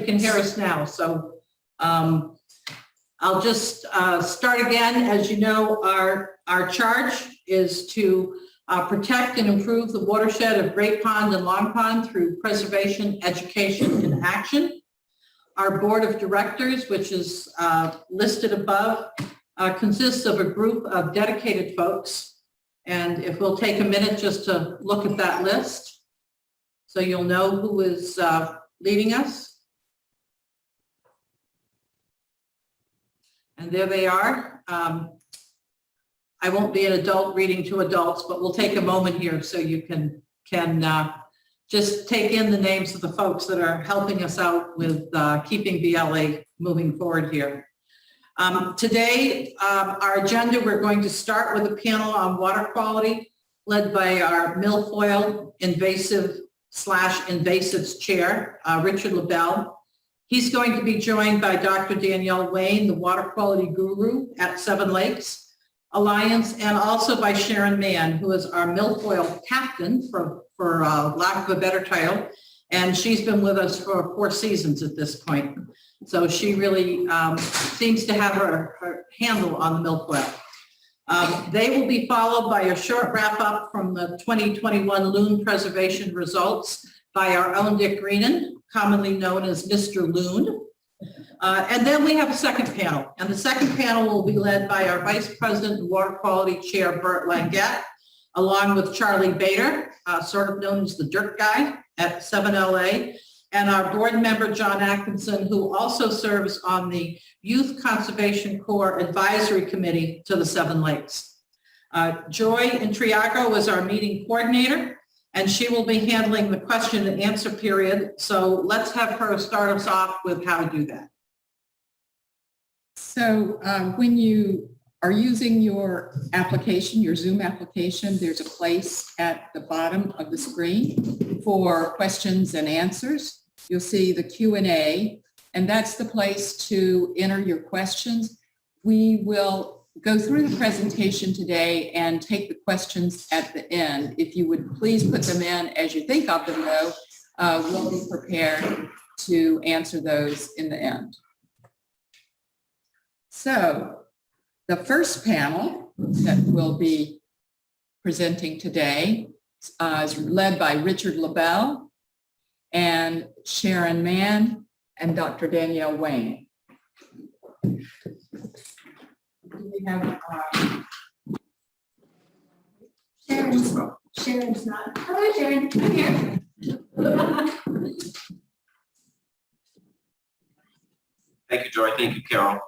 can hear us now. So I'll just start again. As you know, our charge is to protect and improve the watershed of Great Pond and Long Pond through preservation, education, and action. Our board of directors, which is listed above, consists of a group of dedicated folks. And if we'll take a minute just to look at that list, so you'll know who is leading us. And there they are. I won't be an adult reading to adults, but we'll take a moment here so you can just take in the names of the folks that are helping us out with keeping BLA moving forward here. Today, our agenda, we're going to start with a panel on water quality led by our milfoil invasive/invasives chair, Richard LaBelle. He's going to be joined by Dr. Danielle Wayne, the water quality guru at Seven Lakes Alliance, and also by Sharon Mann, who is our milfoil captain, for lack of a better title, and she's been with us for 4 seasons at this point. So she really seems to have her handle on the milfoil. They will be followed by a short wrap-up from the 2021 Loon preservation results by our own Dick Greenan, commonly known as Mr. Loon. And then we have a second panel, and the second panel will be led by our Vice President and Water Quality Chair, Bert Langette, along with Charlie Bader, sort of known as the dirt guy at 7LA, and our board member, John Atkinson, who also serves on the Youth Conservation Corps Advisory Committee to the Seven Lakes. Joy Intriago is our meeting coordinator, and she will be handling the question and answer period. So let's have her start us off with how to do that. So when you are using your application, your Zoom application, there's a place at the bottom of the screen for questions and answers. You'll see the Q&A, and that's the place to enter your questions. We will go through the presentation today and take the questions at the end. If you would please put them in as you think of them, though, we'll be prepared to answer those in the end. So the first panel that we'll be presenting today is led by Richard LaBelle and Sharon Mann and Dr. Danielle Wayne. Do we have Sharon's not. Hello, Sharon. I'm here. Thank you, Joy. Thank you, Carol.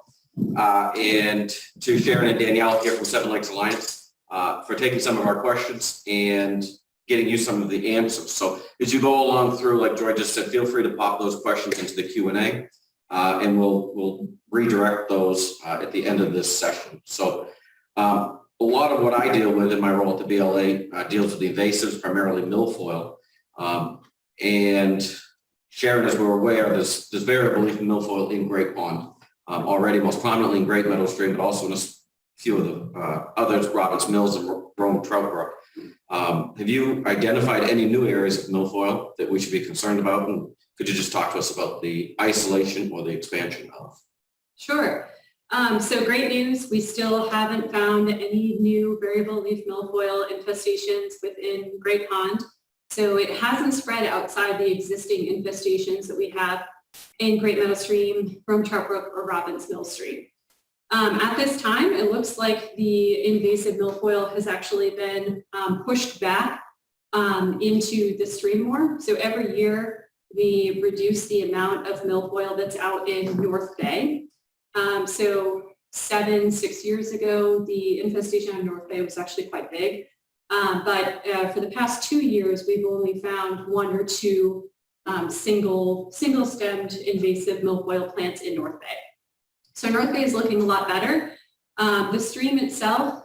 And to Sharon and Danielle here from Seven Lakes Alliance for taking some of our questions and getting you some of the answers. So as you go along through, like Joy just said, feel free to pop those questions into the Q&A and we'll redirect those at the end of this session. So a lot of what I deal with in my role at the BLA deals with the invasives, primarily milfoil. And Sharon, as we're aware, there's variable leaf milfoil in Great Pond. Already most prominently in Great Meadow Stream, but also in a few of the others, Roberts Mills and Rome Trout Brook. Have you identified any new areas of milfoil that we should be concerned about? And could you just talk to us about the isolation or the expansion of? Sure. So great news. We still haven't found any new variable leaf milfoil infestations within Great Pond. So it hasn't spread outside the existing infestations that we have in Great Meadow Stream, Rome Trout Brook, or Robbins Mill Stream. At this time, it looks like the invasive milfoil has actually been pushed back into the stream more. So every year we reduce the amount of milfoil that's out in North Bay. So 6 years ago, the infestation on North Bay was actually quite big. But for the past 2 years, we've only found 1 or 2 single-stemmed invasive milfoil plants in North Bay. So North Bay is looking a lot better. The stream itself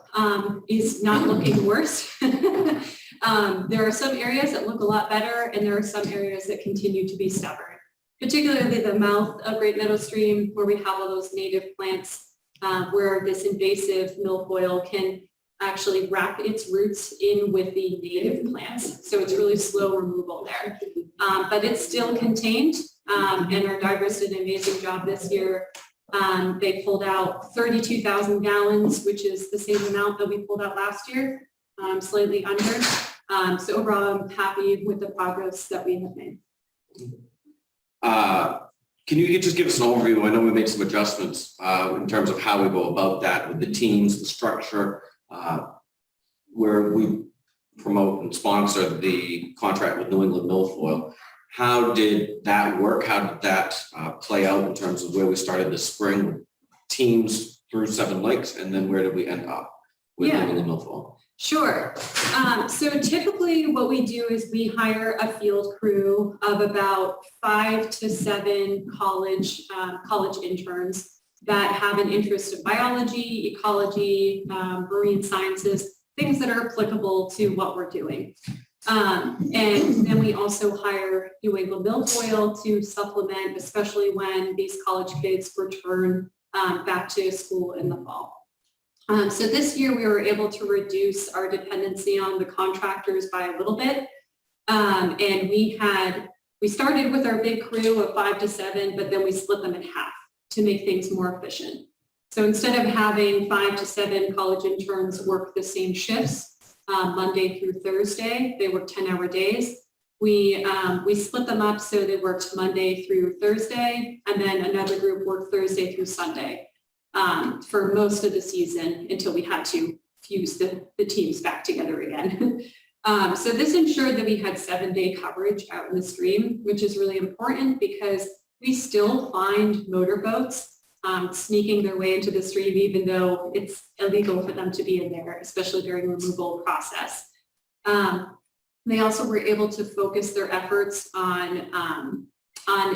is not looking worse. There are some areas that look a lot better, and there are some areas that continue to be stubborn, particularly the mouth of Great Meadow Stream, where we have all those native plants where this invasive milfoil can actually wrap its roots in with the native plants. So it's really slow removal there. But it's still contained, and our divers did an amazing job this year. They pulled out 32,000 gallons, which is the same amount that we pulled out last year, slightly under. So overall, I'm happy with the progress that we have made. Can you just give us an overview? I know we made some adjustments in terms of how we go about that with the teams, the structure, where we promote and sponsor the contract with New England Milfoil. How did that work? How did that play out in terms of where we started the spring teams through 7 Lakes, and then where did we end up with New England Milfoil? Sure. So typically what we do is we hire a field crew of about 5 to 7 college interns that have an interest in biology, ecology, marine sciences, things that are applicable to what we're doing. And then we also hire New England Milfoil to supplement, especially when these college kids return back to school in the fall. So this year we were able to reduce our dependency on the contractors by a little bit. And we started with our big crew of 5 to 7, but then we split them in half to make things more efficient. So instead of having 5 to 7 college interns work the same shifts, Monday through Thursday, they work 10-hour days. We split them up so they worked Monday through Thursday, and then another group worked Thursday through Sunday. For most of the season until we had to fuse the teams back together again. So this ensured that we had 7-day coverage out in the stream, which is really important because we still find motorboats sneaking their way into the stream, even though it's illegal for them to be in there, especially during the removal process. They also were able to focus their efforts on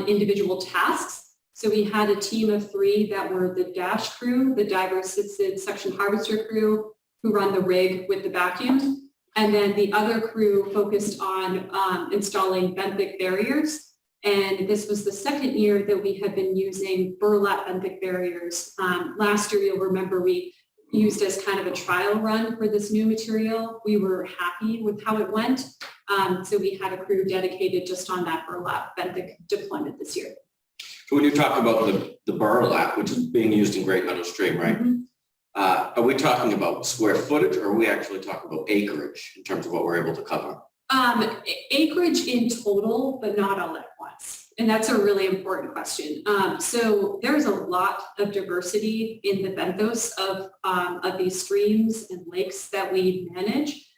individual tasks. So we had a team of 3 that were the dash crew, the diver-assisted suction harvester crew, who run the rig with the vacuum. And then the other crew focused on installing benthic barriers. And this was the second year that we have been using burlap benthic barriers. Last year, you'll remember we used as kind of a trial run for this new material. We were happy with how it went. So we had a crew dedicated just on that burlap benthic deployment this year. So when you talk about the burlap, which is being used in Great Meadow Stream, right? Mm-hmm. Are we talking about square footage, or are we actually talking about acreage in terms of what we're able to cover? Acreage in total, but not all at once. And that's a really important question. So there's a lot of diversity in the benthos of these streams and lakes that we manage.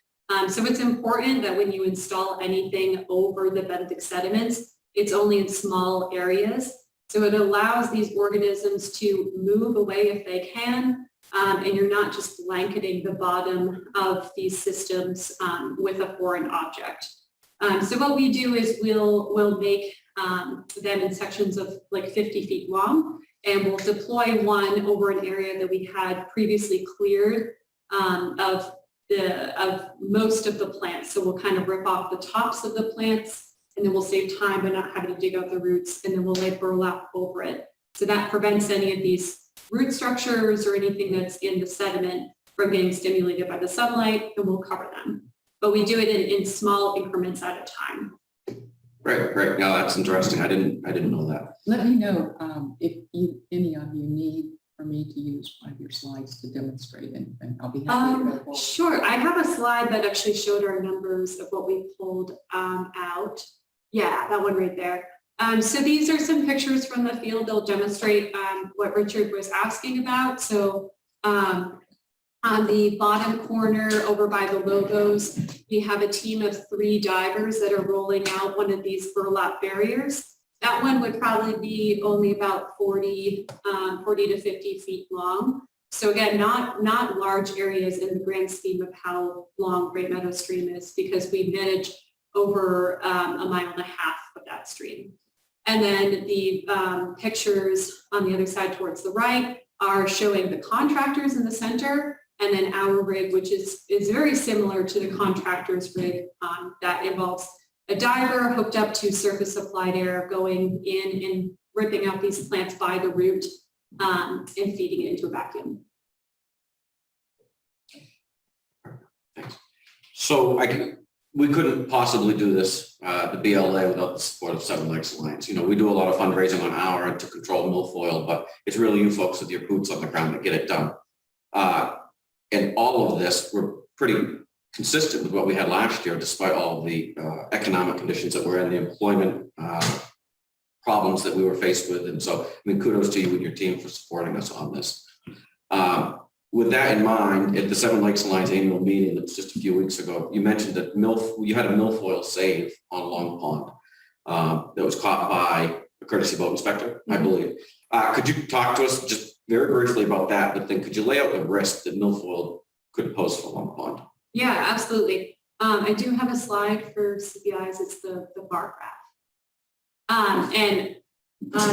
So it's important that when you install anything over the benthic sediments, it's only in small areas. So it allows these organisms to move away if they can, and you're not just blanketing the bottom of these systems with a foreign object. So what we do is we'll make them in sections of like 50 feet long, and we'll deploy one over an area that we had previously cleared of most of the plants. So we'll kind of rip off the tops of the plants, and then we'll save time by not having to dig out the roots, and then we'll lay burlap over it. So that prevents any of these root structures or anything that's in the sediment from getting stimulated by the sunlight, and we'll cover them. But we do it in small increments at a time. Great. Now that's interesting. I didn't know that. Let me know if any of you need for me to use one of your slides to demonstrate anything. I'll be happy to go forward. Sure. I have a slide that actually showed our numbers of what we pulled out. Yeah, that one right there. So these are some pictures from the field. They'll demonstrate what Richard was asking about. So on the bottom corner over by the logos, we have a team of 3 divers that are rolling out one of these burlap barriers. That one would probably be only about 40 to 50 feet long. So again, not large areas in the grand scheme of how long Great Meadow Stream is, because we manage over a 1.5 miles of that stream. And then the pictures on the other side towards the right are showing the contractors in the center, and then our rig, which is very similar to the contractor's rig that involves a diver hooked up to surface supplied air going in and ripping out these plants by the root and feeding it into a vacuum. Thanks. So we couldn't possibly do this, the BLA, without the support of Seven Lakes Alliance. You know, we do a lot of fundraising on our end to control milfoil, but it's really you folks with your boots on the ground that get it done. And all of this, we're pretty consistent with what we had last year, despite all the economic conditions that we're in, the employment problems that we were faced with. And so, I mean, kudos to you and your team for supporting us on this. With that in mind, at the Seven Lakes Alliance annual meeting that was just a few weeks ago, you mentioned that you had a milfoil save on Long Pond that was caught by a courtesy boat inspector, I believe. Could you talk to us just very briefly about that? But then could you lay out the risk that milfoil could pose for Long Pond? Yeah, absolutely. I do have a slide for CBIs. It's the bar graph.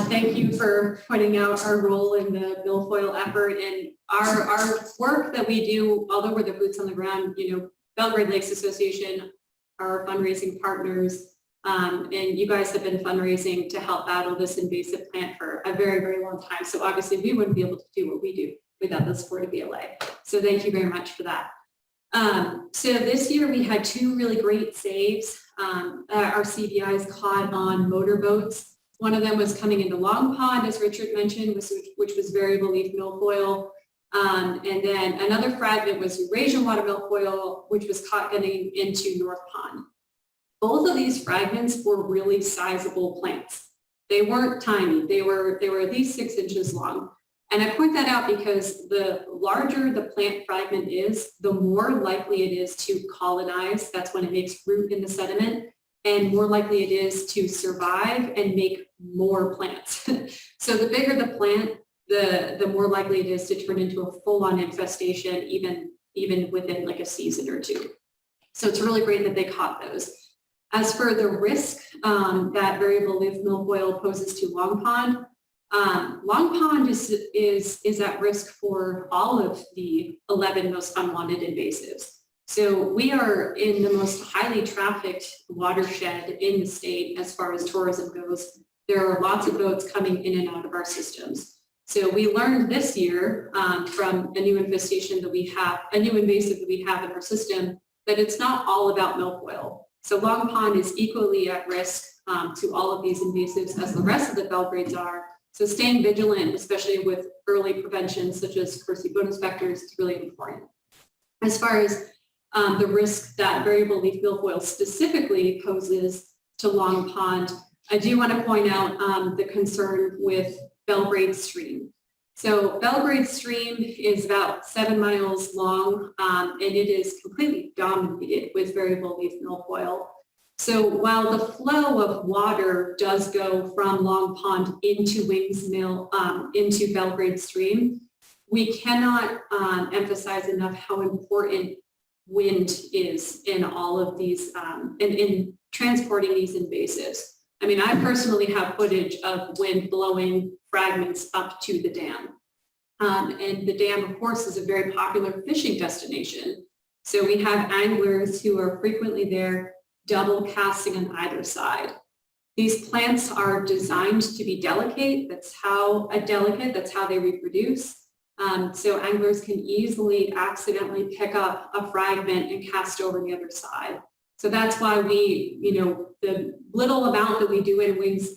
Thank you for pointing out our role in the milfoil effort and our work that we do, although we're the boots on the ground. You know, Belgrade Lakes Association, our fundraising partners, and you guys have been fundraising to help battle this invasive plant for a very, very long time. So obviously we wouldn't be able to do what we do without the support of BLA. So thank you very much for that. So this year we had two really great saves. Our CBIs caught on motorboats. One of them was coming into Long Pond, as Richard mentioned, which was variable leaf milfoil. And then another fragment was Eurasian water milfoil, which was caught getting into North Pond. Both of these fragments were really sizable plants. They weren't tiny. They were at least 6 inches long. And I point that out because the larger the plant fragment is, the more likely it is to colonize. That's when it makes root in the sediment, and more likely it is to survive and make more plants. So the bigger the plant, the more likely it is to turn into a full-on infestation, even within like a season or two. So it's really great that they caught those. As for the risk that variable leaf milfoil poses to Long Pond is at risk for all of the 11 most unwanted invasives. So we are in the most highly trafficked watershed in the state as far as tourism goes. There are lots of boats coming in and out of our systems. So we learned this year from a new infestation that we have, a new invasive that we have in our system, that it's not all about milfoil. So Long Pond is equally at risk to all of these invasives as the rest of the Belgrades are. So staying vigilant, especially with early prevention such as courtesy boat inspectors, is really important. As far as the risk that variable leaf milfoil specifically poses to Long Pond, I do want to point out the concern with Belgrades Stream. So Belgrades Stream is about 7 miles long, and it is completely dominated with variable leaf milfoil. So while the flow of water does go from Long Pond into Wings Mill, into Belgrade Stream, we cannot emphasize enough how important wind is in all of these, in transporting these invasives. I mean, I personally have footage of wind blowing fragments up to the dam. And the dam, of course, is a very popular fishing destination. So we have anglers who are frequently there double casting on either side. These plants are designed to be delicate. That's how they reproduce. So anglers can easily accidentally pick up a fragment and cast over the other side. So that's why we, the little amount that we do in Wings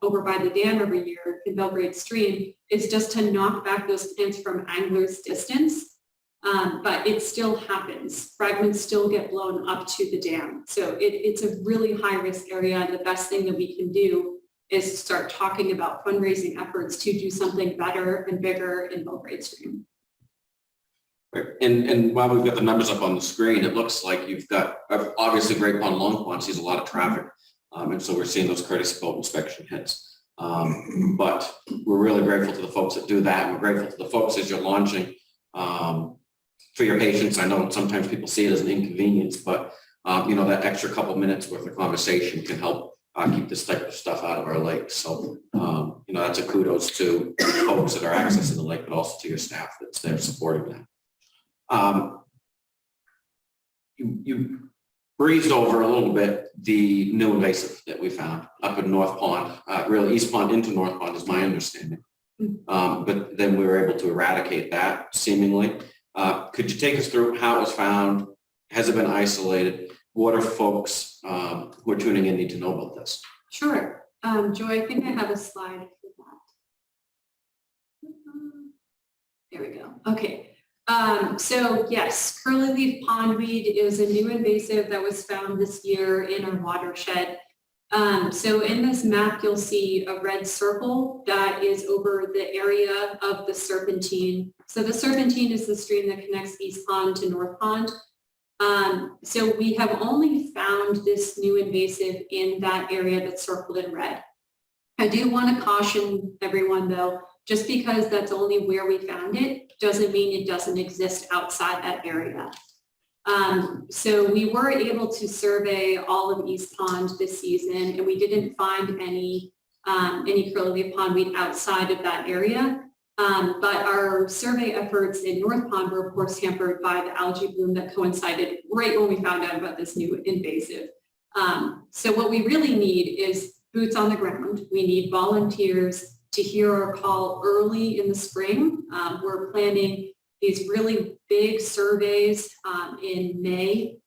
over by the dam every year in Belgrade Stream is just to knock back those plants from anglers' distance. But it still happens. Fragments still get blown up to the dam. So it's a really high risk area. And the best thing that we can do is start talking about fundraising efforts to do something better and bigger in Belgrade Stream. Right. And while we've got the numbers up on the screen, it looks like you've got, obviously Great Pond, Long Pond sees a lot of traffic. And so we're seeing those courtesy boat inspection hits. But we're really grateful to the folks that do that. We're grateful to the folks as you're launching. For your patience, I know sometimes people see it as an inconvenience, but that extra couple minutes worth of conversation can help keep this type of stuff out of our lake. So, that's a kudos to the folks that are accessing the lake, but also to your staff that's there supporting that. You breezed over a little bit the new invasive that we found up in North Pond, really East Pond into North Pond is my understanding. But then we were able to eradicate that seemingly. Could you take us through how it was found, Has it been isolated? What are folks who are tuning in need to know about this? Sure. Joy, I think I have a slide for that. There we go. Okay. So yes, curly leaf pondweed is a new invasive that was found this year in our watershed. So in this map, you'll see a red circle that is over the area of the Serpentine. So the Serpentine is the stream that connects East Pond to North Pond. So we have only found this new invasive in that area that's circled in red. I do want to caution everyone though, just because that's only where we found it, doesn't mean it doesn't exist outside that area. So we were able to survey all of East Pond this season, and we didn't find any curly leaf pondweed outside of that area. But our survey efforts in North Pond were of course hampered by the algae bloom that coincided right when we found out about this new invasive. So what we really need is boots on the ground. We need volunteers to hear our call early in the spring. We're planning these really big surveys in May,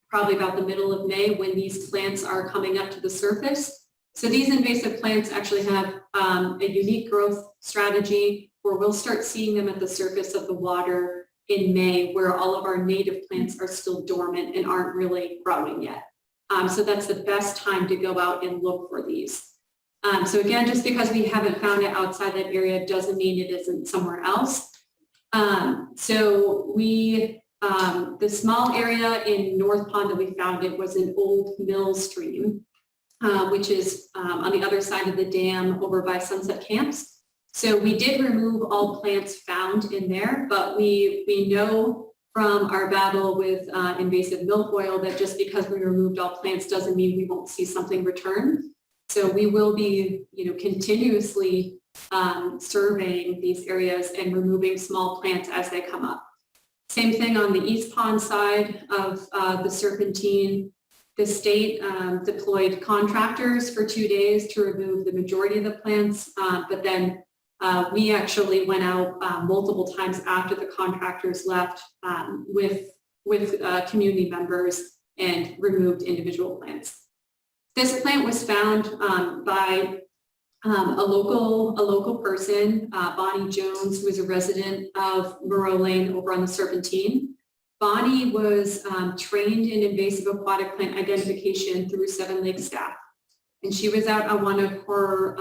probably about the middle of May, when these plants are coming up to the surface. So these invasive plants actually have a unique growth strategy where we'll start seeing them at the surface of the water in May, where all of our native plants are still dormant and aren't really growing yet. So that's the best time to go out and look for these. So again, just because we haven't found it outside that area doesn't mean it isn't somewhere else. So the small area in North Pond that we found it was an old mill stream, which is on the other side of the dam over by Sunset Camps. So we did remove all plants found in there, but we know from our battle with invasive milfoil that just because we removed all plants doesn't mean we won't see something return. So we will be, continuously surveying these areas and removing small plants as they come up. Same thing on the East Pond side of the Serpentine. The state deployed contractors for 2 days to remove the majority of the plants, but then we actually went out multiple times after the contractors left with community members and removed individual plants. This plant was found by a local person, Bonnie Jones, who is a resident of Moreau Lane over on the Serpentine. Bonnie was trained in invasive aquatic plant identification through Seven Lakes staff. And she was out on one of her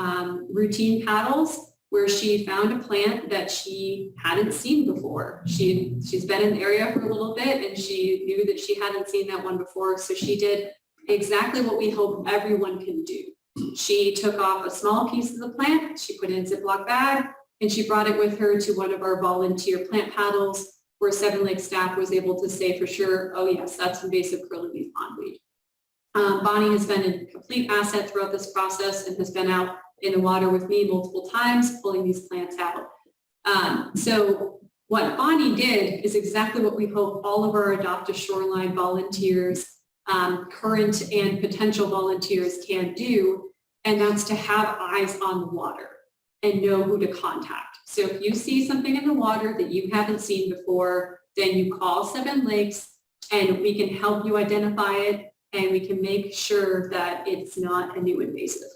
routine paddles where she found a plant that she hadn't seen before. She's been in the area for a little bit and she knew that she hadn't seen that one before. So she did exactly what we hope everyone can do. She took off a small piece of the plant, she put it in a Ziploc bag, and she brought it with her to one of our volunteer plant paddles where Seven Lakes staff was able to say for sure, oh yes, that's invasive curly leaf pondweed. Bonnie has been a complete asset throughout this process and has been out in the water with me multiple times pulling these plants out. So what Bonnie did is exactly what we hope all of our Adopt a Shoreline volunteers, current and potential volunteers can do, and that's to have eyes on the water and know who to contact. So if you see something in the water that you haven't seen before, then you call Seven Lakes and we can help you identify it and we can make sure that it's not a new invasive.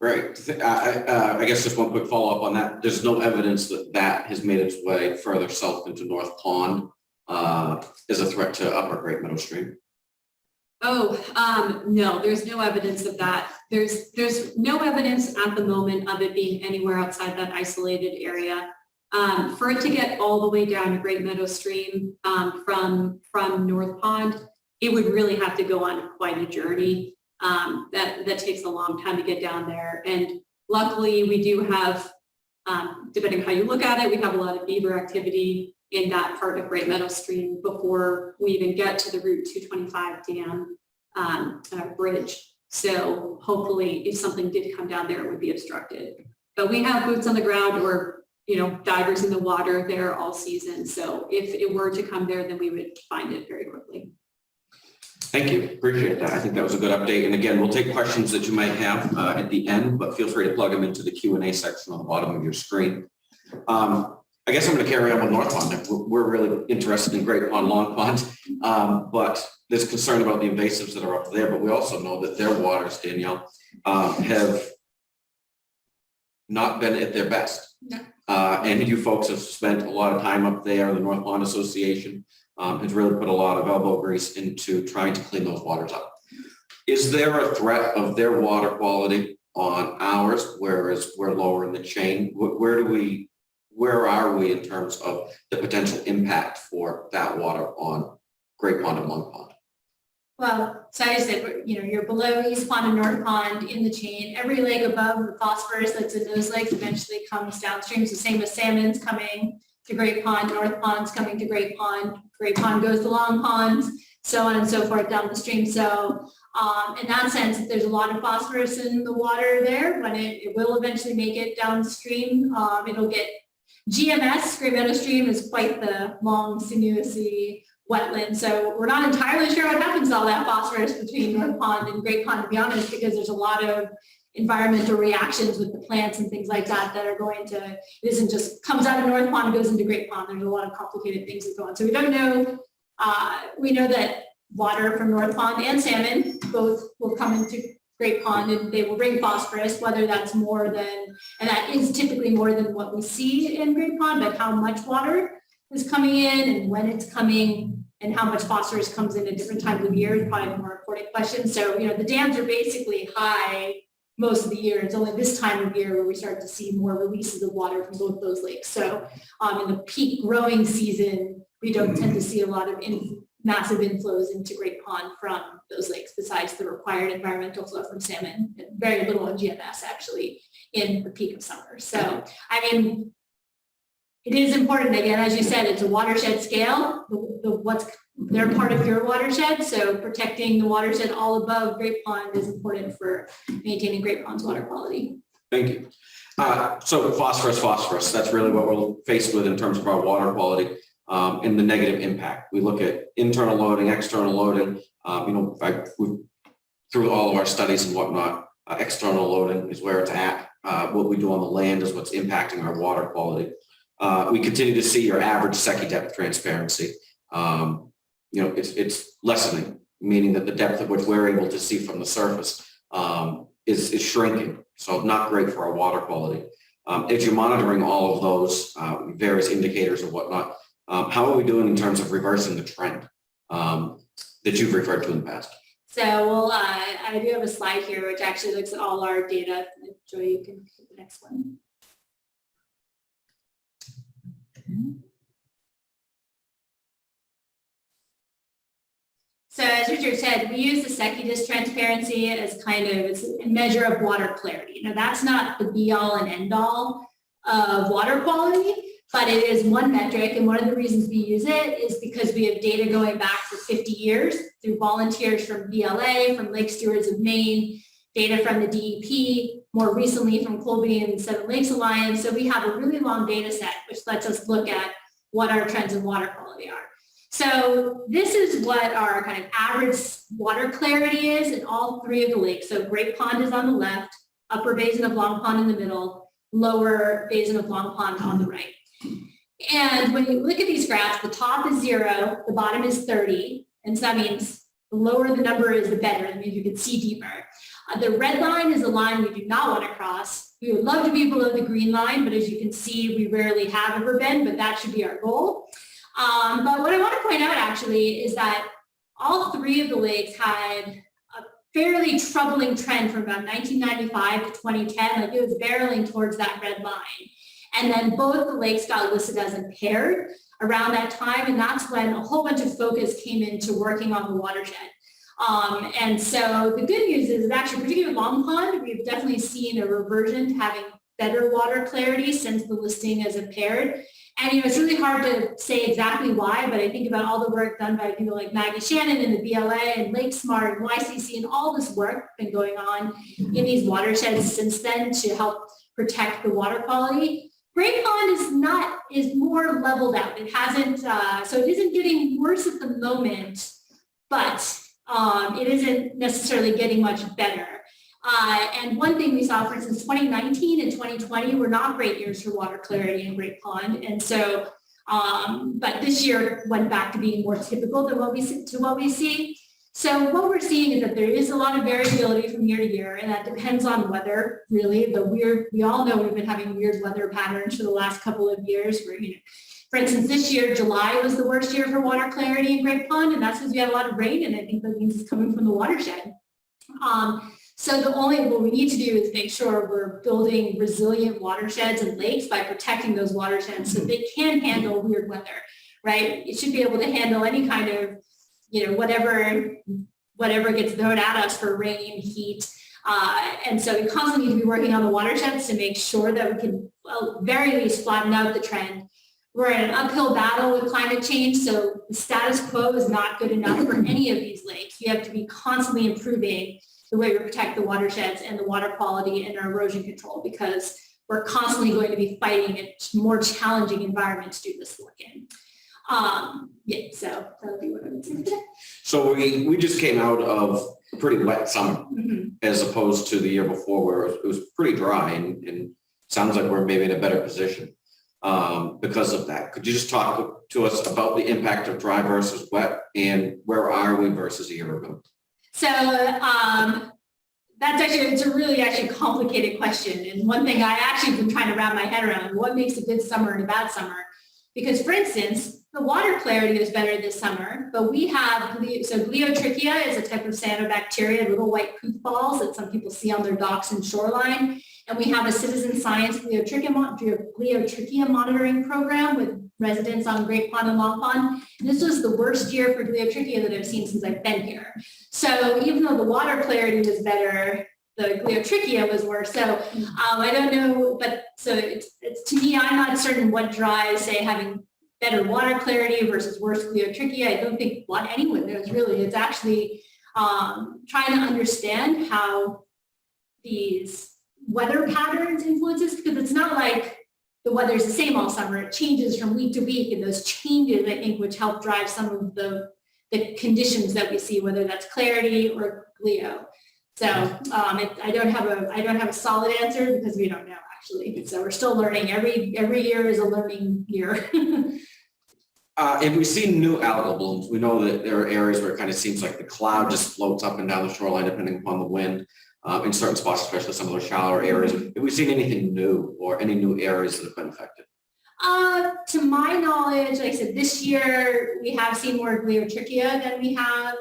Great. I guess just one quick follow-up on that. There's no evidence that that has made its way further south into North Pond as a threat to upper Great Meadow Stream. Oh, no, there's no evidence of that. There's no evidence at the moment of it being anywhere outside that isolated area. For it to get all the way down to Great Meadow Stream from North Pond, it would really have to go on quite a journey. That takes a long time to get down there. And luckily we do have, depending on how you look at it, we have a lot of beaver activity in that part of Great Meadow Stream before we even get to the Route 225 dam bridge. So hopefully if something did come down there, it would be obstructed. But we have boots on the ground or, divers in the water there all season. So if it were to come there, then we would find it very quickly. Thank you. Appreciate that. I think that was a good update. And again, we'll take questions that you might have at the end, but feel free to plug them into the Q&A section on the bottom of your screen. I guess I'm going to carry on with North Pond. We're really interested in Great Pond, Long Pond, but there's concern about the invasives that are up there. But we also know that their waters, Danielle, have not been at their best. No. And you folks have spent a lot of time up there. The North Pond Association has really put a lot of elbow grease into trying to clean those waters up. Is there a threat of their water quality on ours, whereas we're lower in the chain? Where are we in terms of the potential impact for that water on Great Pond and Long Pond? Well, so I said, you're below East Pond and North Pond in the chain. Every lake above the phosphorus that's in those lakes eventually comes downstream. So same as salmon's coming to Great Pond, North Pond's coming to Great Pond goes to Long Pond, so on and so forth down the stream. So in that sense, if there's a lot of phosphorus in the water there, when it will eventually make it downstream, it'll get GMS, Great Meadow Stream, is quite the long, sinuously wetland. So we're not entirely sure what happens to all that phosphorus between North Pond and Great Pond, to be honest, because there's a lot of environmental reactions with the plants and things like that that are going to, it isn't just comes out of North Pond and goes into Great Pond. There's a lot of complicated things that go on. So we don't know. We know that water from North Pond and salmon both will come into Great Pond and they will bring phosphorus, whether that's more than, and that is typically more than what we see in Great Pond, but how much water is coming in and when it's coming and how much phosphorus comes in at different times of year is probably a more important question. So, the dams are basically high most of the year. It's only this time of year where we start to see more releases of water from both those lakes. So in the peak growing season, we don't tend to see a lot of massive inflows into Great Pond from those lakes, besides the required environmental flow from salmon, and very little on GMS actually in the peak of summer. So, it is important, again, as you said, it's a watershed scale, they're part of your watershed. So protecting the watershed all above Great Pond is important for maintaining Great Pond's water quality. Thank you. So phosphorus, that's really what we're faced with in terms of our water quality. And the negative impact. We look at internal loading, external loading, through all of our studies and whatnot, external loading is where it's at. What we do on the land is what's impacting our water quality. We continue to see your average Secchi depth transparency. It's lessening, meaning that the depth at which we're able to see from the surface is shrinking. So not great for our water quality. If you're monitoring all of those various indicators or whatnot, how are we doing in terms of reversing the trend that you've referred to in the past? So I do have a slide here which actually looks at all our data. Joy, you can hit the next one. So as Richard said, we use the Secchi disk transparency as kind of it's a measure of water clarity. Now that's not the be all and end all of water quality, but it is one metric. And one of the reasons we use it is because we have data going back for 50 years through volunteers from BLA, from Lake Stewards of Maine, data from the DEP, more recently from Colby and Seven Lakes Alliance. So we have a really long data set, which lets us look at what our trends in water quality are. So this is what our kind of average water clarity is in all three of the lakes. So Great Pond is on the left, Upper Basin of Long Pond in the middle, Lower Basin of Long Pond on the right. And when you look at these graphs, the top is 0, the bottom is 30. And so that means the lower the number is, the better. That means you can see deeper. The red line is a line we do not want to cross. We would love to be below the green line, but as you can see, we rarely have ever been, but that should be our goal. But what I want to point out actually is that all three of the lakes had a fairly troubling trend from about 1995 to 2010, like it was barreling towards that red line. And then both the lakes got listed as impaired around that time, and that's when a whole bunch of focus came into working on the watershed. And so the good news is that actually, particularly Long Pond, we've definitely seen a reversion to having better water clarity since the listing as impaired. And it's really hard to say exactly why, but I think about all the work done by people like Maggie Shannon and the BLA and Lake Smart and YCC and all this work been going on in these watersheds since then to help protect the water quality. Great Pond is more leveled out. It hasn't, so it isn't getting worse at the moment, but it isn't necessarily getting much better. And one thing we saw, for instance, 2019 and 2020 were not great years for water clarity in Great Pond. And so, but this year went back to being more typical than what we see. So what we're seeing is that there is a lot of variability from year to year, and that depends on weather, really. We all know we've been having weird weather patterns for the last couple of years where, for instance, this year, July was the worst year for water clarity in Great Pond, and that's because we had a lot of rain, and I think that means it's coming from the watershed. So what we need to do is make sure we're building resilient watersheds and lakes by protecting those watersheds so they can handle weird weather, right? It should be able to handle any kind of, whatever gets thrown at us for rain, heat. And so we constantly need to be working on the watersheds to make sure that we can, well, very least flatten out the trend. We're in an uphill battle with climate change, so the status quo is not good enough for any of these lakes. You have to be constantly improving the way we protect the watersheds and the water quality and our erosion control, because we're constantly going to be fighting a more challenging environment to do this work in. So that would be what I would say. So we just came out of a pretty wet summer as opposed to the year before where it was pretty dry, and sounds like we're maybe in a better position because of that. Could you just talk to us about the impact of dry versus wet, and where are we versus a year ago? So it's a really complicated question. And one thing I actually been trying to wrap my head around, what makes a good summer and a bad summer? Because, for instance, the water clarity is better this summer, but we have, gliotrichia is a type of cyanobacteria, little white poop balls that some people see on their docks and shoreline. And we have a citizen science gliotrichia monitoring program with residents on Great Pond and Long Pond. And this was the worst year for gliotrichia that I've seen since I've been here. So even though the water clarity was better, the gliotrichia was worse. So I don't know, but so it's to me, I'm not certain what drives, say, having better water clarity versus worse gliotrichia. I don't think anyone knows really. It's actually trying to understand how these weather patterns influence this, because it's not like the weather's the same all summer. It changes from week to week, and those changes, I think, which help drive some of the conditions that we see, whether that's clarity or glio. So I don't have a solid answer because we don't know actually. So we're still learning. Every year is a learning year. If we see new algal blooms, we know that there are areas where it kind of seems like the cloud just floats up and down the shoreline depending upon the wind. In certain spots, especially some of those shallower areas. Have we seen anything new or any new areas that have been affected? To my knowledge, like I said, this year we have seen more gliotrichia than we have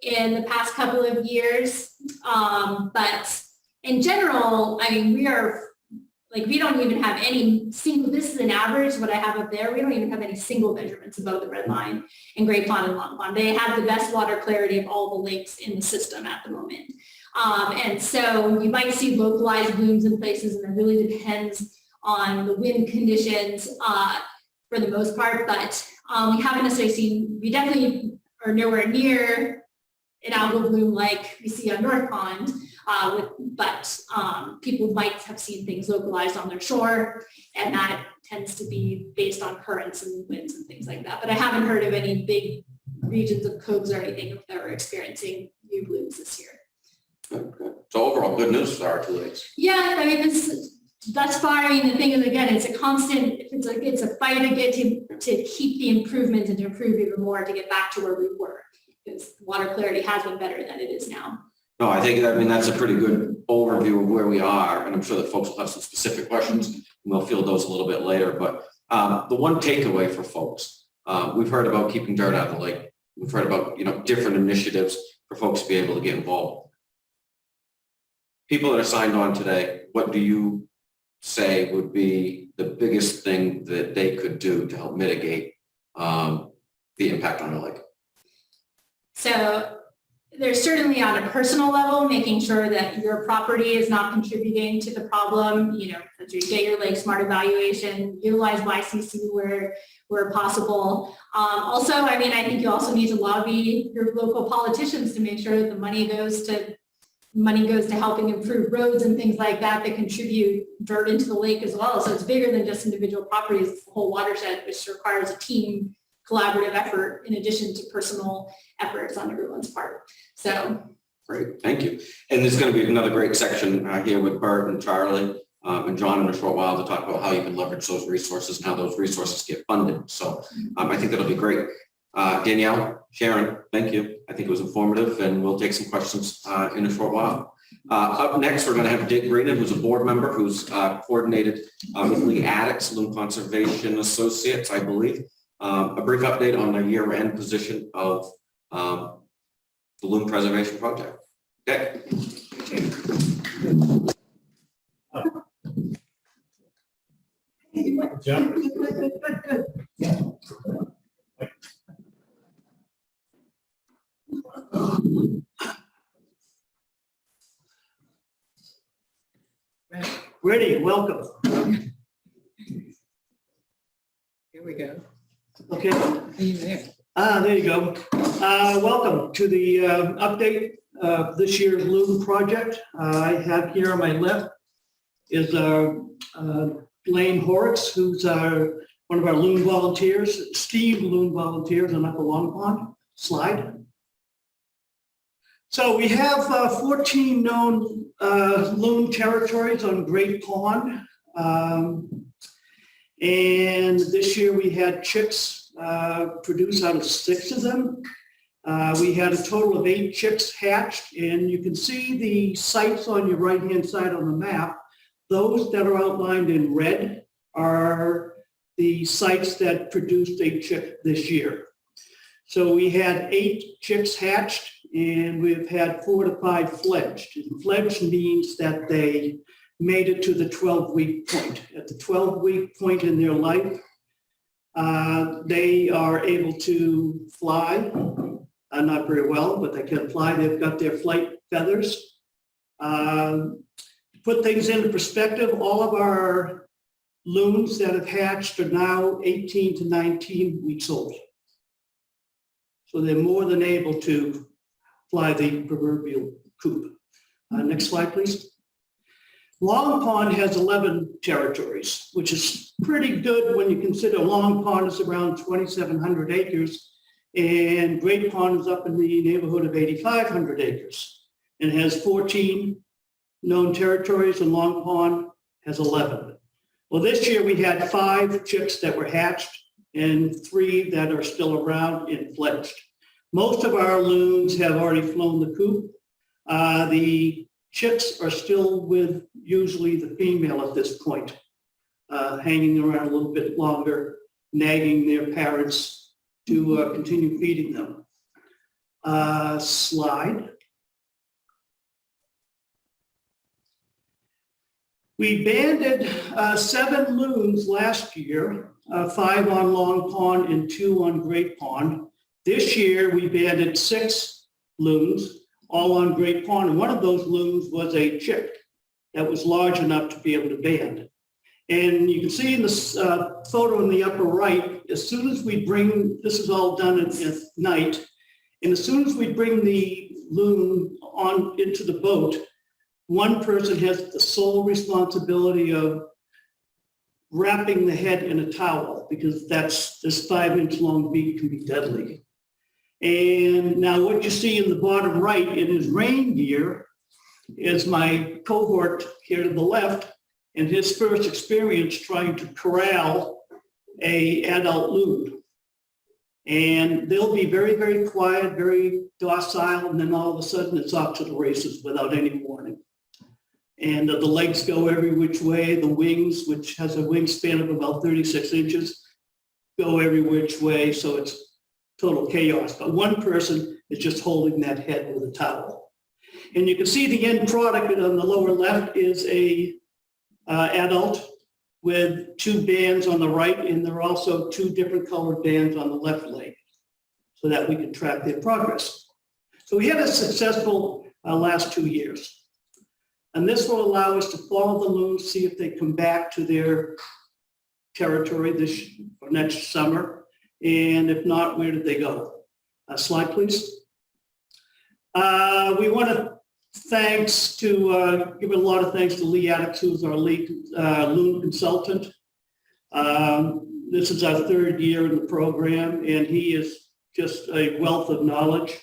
in the past couple of years. But in general, I mean, we don't even have any single, this is an average, what I have up there, we don't even have any single measurements above the red line in Great Pond and Long Pond. They have the best water clarity of all the lakes in the system at the moment. And so you might see localized blooms in places, and it really depends on the wind conditions for the most part, but we haven't necessarily seen, we definitely are nowhere near an algal bloom like we see on North Pond, but people might have seen things localized on their shore, and that tends to be based on currents and winds and things like that. But I haven't heard of any big regions of coves or anything that are experiencing new blooms this year. Okay. So overall, good news for our two lakes. Yeah, I mean, thus far, I mean, the thing is, again, it's a constant, it's a fight again to keep the improvements and to improve even more to get back to where we were, because water clarity has been better than it is now. No, I mean, that's a pretty good overview of where we are, and I'm sure that folks will have some specific questions, and we'll field those a little bit later. But the one takeaway for folks, we've heard about keeping dirt out of the lake. We've heard about, different initiatives for folks to be able to get involved. People that are signed on today, what do you say would be the biggest thing that they could do to help mitigate the impact on the lake? So there's certainly on a personal level, making sure that your property is not contributing to the problem, that you get your lake smart evaluation, utilize YCC where possible. Also, I mean, I think you also need to lobby your local politicians to make sure that the money goes to helping improve roads and things like that contribute dirt into the lake as well. So it's bigger than just individual properties, it's the whole watershed, which requires a team collaborative effort in addition to personal efforts on everyone's part. So Great, thank you. And there's going to be another great section here with Bert and Charlie and John in a short while to talk about how you can leverage those resources and how those resources get funded. So I think that'll be great. Danielle, Sharon, thank you. I think it was informative, and we'll take some questions in a short while. Up next, we're going to have Dick Greenan, who's a board member who's coordinated with Lee Addicts, Loon Conservation Associates, I believe. A brief update on the year-end position of the Loon Preservation Project. Dick. Ready, welcome. Here we go. Okay, Are you there? there you go. Welcome to the update of this year's Loon project. I have here on my left is Blaine Horitz, who's one of our Loon volunteers, Steve Loon volunteers on Upper Long Pond. Slide. So we have 14 known Loon territories on Great Pond. And this year we had chicks produced out of 6 of them. We had a total of 8 chicks hatched, and you can see the sites on your right-hand side on the map. Those that are outlined in red are the sites that produced a chick this year. So we had 8 chicks hatched, and we've had 4 to 5 fledged. And fledged means that they made it to the 12-week point. At the 12-week point in their life, they are able to fly, not very well, but they can fly. They've got their flight feathers. To put things into perspective, all of our loons that have hatched are now 18 to 19 weeks old. So they're more than able to fly the proverbial coop. Next slide, please. Long Pond has 11 territories, which is pretty good when you consider Long Pond is around 2,700 acres and Great Pond is up in the neighborhood of 8,500 acres and has 14 known territories, and Long Pond has 11. Well, this year we had 5 chicks that were hatched and 3 that are still around and fledged. Most of our loons have already flown the coop. The chicks are still with usually the female at this point, hanging around a little bit longer, nagging their parents to continue feeding them. Slide. We banded 7 loons last year, 5 on Long Pond and 2 on Great Pond. This year we banded 6 loons, all on Great Pond, and one of those loons was a chick that was large enough to be able to band. And you can see in this photo in the upper right, as soon as we bring, this is all done at night, and as soon as we bring the loon on into the boat, one person has the sole responsibility of wrapping the head in a towel, because this 5-inch long beak can be deadly. And now what you see in the bottom right in his rain gear is my cohort here to the left, and his first experience trying to corral an adult loon. And they'll be very, very quiet, very docile, and then all of a sudden it's off to the races without any warning. And the legs go every which way. The wings, which has a wingspan of about 36 inches, go every which way. So it's total chaos. But one person is just holding that head with a towel. And you can see the end product on the lower left is a adult with 2 bands on the right, and there are also 2 different colored bands on the left leg so that we can track their progress. So we had a successful last 2 years. And this will allow us to follow the loons, see if they come back to their territory this or next summer. And if not, where did they go? Slide, please. We want to give a lot of thanks to Lee Addicts, who's our lead loon consultant. This is our 3rd year in the program, and he is just a wealth of knowledge.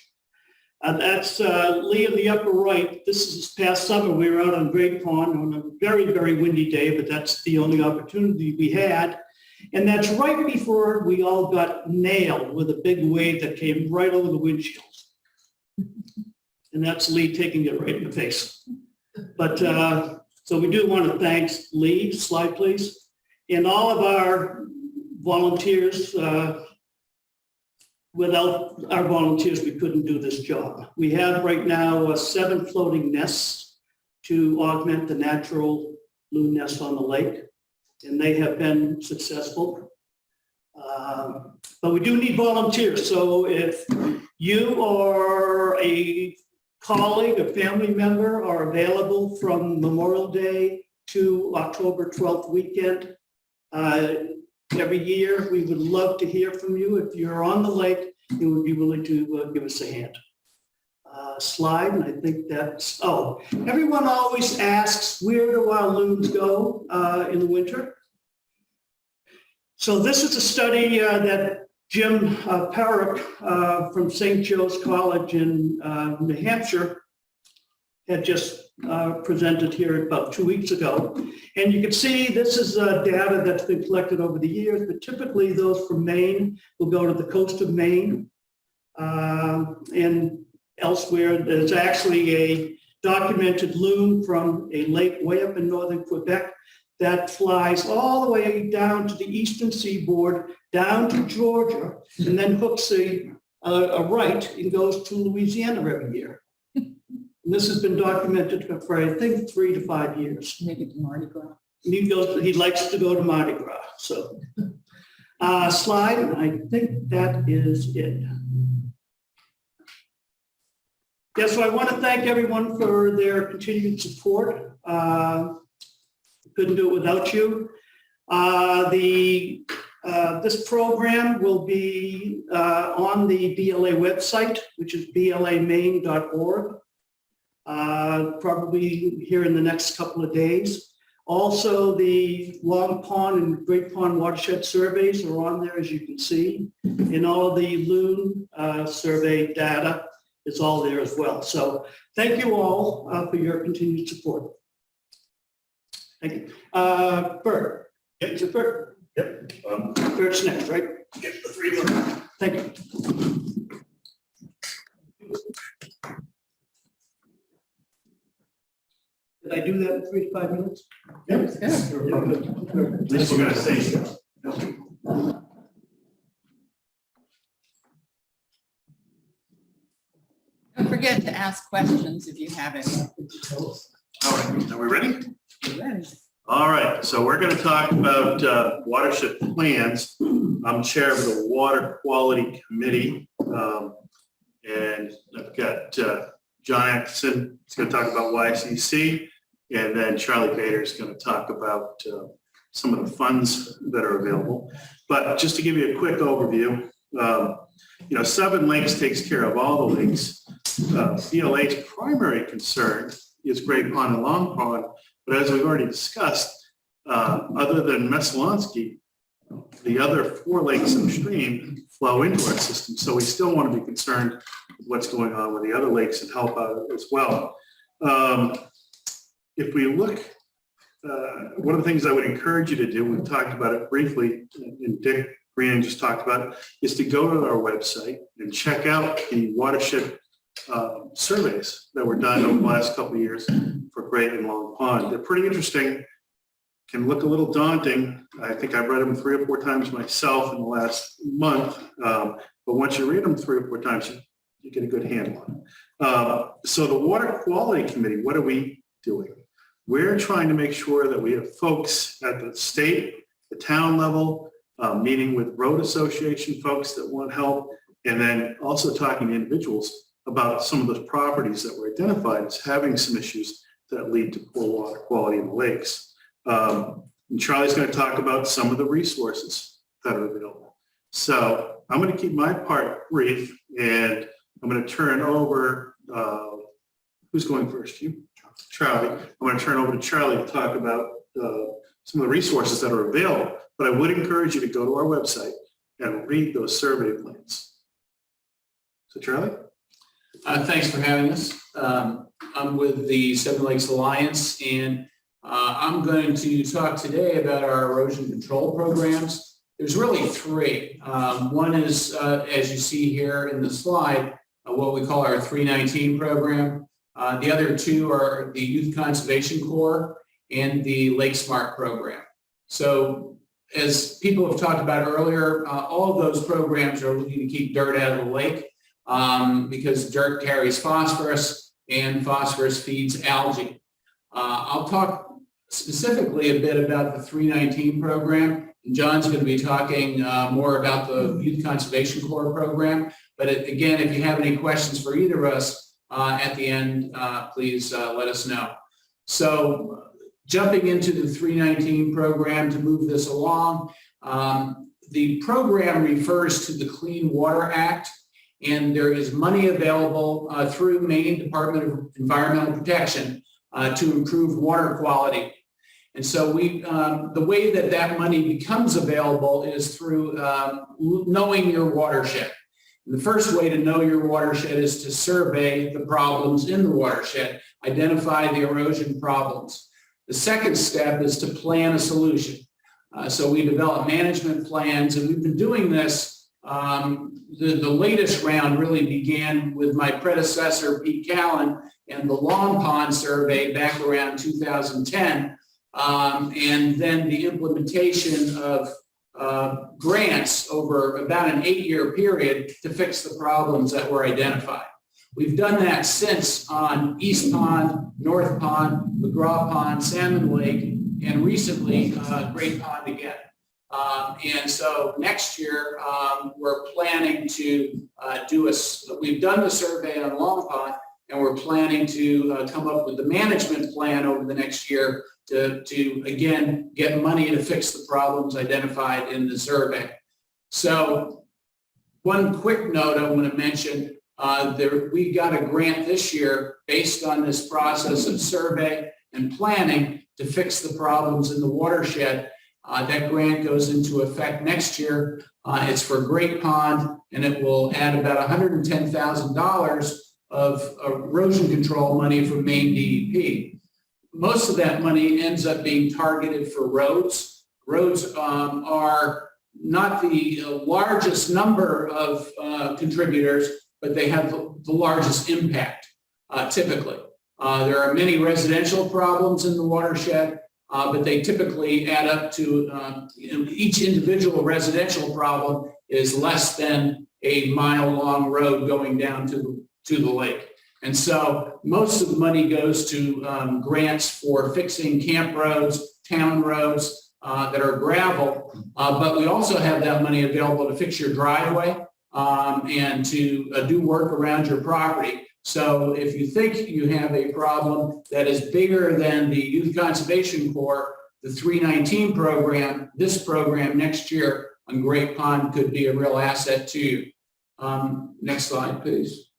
That's Lee in the upper right. This is this past summer. We were out on Great Pond on a very, very windy day, but that's the only opportunity we had. And that's right before we all got nailed with a big wave that came right over the windshields. And that's Lee taking it right in the face. But so we do want to thank Lee, slide please, and all of our volunteers. Without our volunteers, we couldn't do this job. We have right now 7 floating nests to augment the natural loon nests on the lake, and they have been successful. But we do need volunteers. So if you or a colleague, a family member are available from Memorial Day to October 12th weekend, every year, we would love to hear from you. If you're on the lake, you would be willing to give us a hand. Slide, and I think that's, oh, everyone always asks, where do our loons go in the winter? So this is a study that Jim Parrick from St. Joe's College in New Hampshire had just presented here about 2 weeks ago. And you can see this is data that's been collected over the years, but typically those from Maine will go to the coast of Maine. And elsewhere, there's actually a documented loon from a lake way up in northern Quebec that flies all the way down to the eastern seaboard, down to Georgia, and then hooks a right and goes to Louisiana every year. And this has been documented for, I think, 3 to 5 years. Maybe to Mardi Gras. He likes to go to Mardi Gras. So slide, and I think that is it. Yeah, so I want to thank everyone for their continued support. Couldn't do it without you. This program will be on the BLA website, which is blamaine.org. Probably here in the next couple of days. Also, the Long Pond and Great Pond watershed surveys are on there, as you can see, and all of the Loon survey data is all there as well. So thank you all for your continued support. Thank you. Bert. Yep, is it Bert? Yep. Bert's next, right? Get the 3 of them. Thank you. Did I do that in 3 to 5 minutes? Yep. Good. At least we're gonna say so. Don't forget to ask questions if you have any. All right, are we ready? Ready. All right, so we're going to talk about watershed plans. I'm chair of the Water Quality Committee, and I've got John Atkinson is going to talk about YCC, and then Charlie Bader is going to talk about some of the funds that are available. But just to give you a quick overview, 7 Lakes takes care of all the lakes. BLA's primary concern is Great Pond and Long Pond, but as we've already discussed, other than Messalonsky, the other 4 lakes upstream flow into our system. So we still want to be concerned with what's going on with the other lakes and help out as well. If we look, one of the things I would encourage you to do, we've talked about it briefly, and Dick Green just talked about it, is to go to our website and check out the watershed surveys that were done over the last couple of years for Great and Long Pond. They're pretty interesting, can look a little daunting. I think I've read them 3 or 4 times myself in the last month, but once you read them 3 or 4 times, you get a good handle on it. So the Water Quality Committee, what are we doing? We're trying to make sure that we have folks at the state, the town level, meeting with road association folks that want help, and then also talking to individuals about some of those properties that were identified as having some issues that lead to poor water quality in the lakes. And Charlie's going to talk about some of the resources that are available. So I'm going to keep my part brief, and I'm going to turn over, who's going first? You? Charlie. I'm going to turn over to Charlie to talk about some of the resources that are available. But I would encourage you to go to our website and read those survey plans. So Charlie? Thanks for having us. I'm with the Seven Lakes Alliance, and I'm going to talk today about our erosion control programs. There's really three. One is, as you see here in the slide, what we call our 319 program. The other two are the Youth Conservation Corps and the Lake Smart program. So as people have talked about earlier, all of those programs are looking to keep dirt out of the lake because dirt carries phosphorus and phosphorus feeds algae. I'll talk specifically a bit about the 319 program. And John's going to be talking more about the Youth Conservation Corps program. But again, if you have any questions for either of us at the end, please let us know. So jumping into the 319 program to move this along, the program refers to the Clean Water Act, and there is money available through Maine Department of Environmental Protection to improve water quality. And so the way that that money becomes available is through knowing your watershed. And the first way to know your watershed is to survey the problems in the watershed, identify the erosion problems. The second step is to plan a solution. So we develop management plans, and we've been doing this. The latest round really began with my predecessor, Pete Callan, and the Long Pond survey back around 2010. And then the implementation of grants over about an 8-year period to fix the problems that were identified. We've done that since on East Pond, North Pond, McGraw Pond, Salmon Lake, and recently Great Pond again. And so next year, we're planning to we've done the survey on Long Pond, and we're planning to come up with the management plan over the next year to again, get money to fix the problems identified in the survey. So one quick note I want to mention, we got a grant this year based on this process of survey and planning to fix the problems in the watershed. That grant goes into effect next year. It's for Great Pond, and it will add about $110,000 of erosion control money from Maine DEP. Most of that money ends up being targeted for roads. Roads are not the largest number of contributors, but they have the largest impact, typically. There are many residential problems in the watershed, but they typically add up to each individual residential problem is less than a mile-long road going down to the lake. And so most of the money goes to grants for fixing camp roads, town roads that are gravel, but we also have that money available to fix your driveway and to do work around your property. So if you think you have a problem that is bigger than the Youth Conservation Corps, the 319 program, this program next year on Great Pond could be a real asset to you. Next slide, please.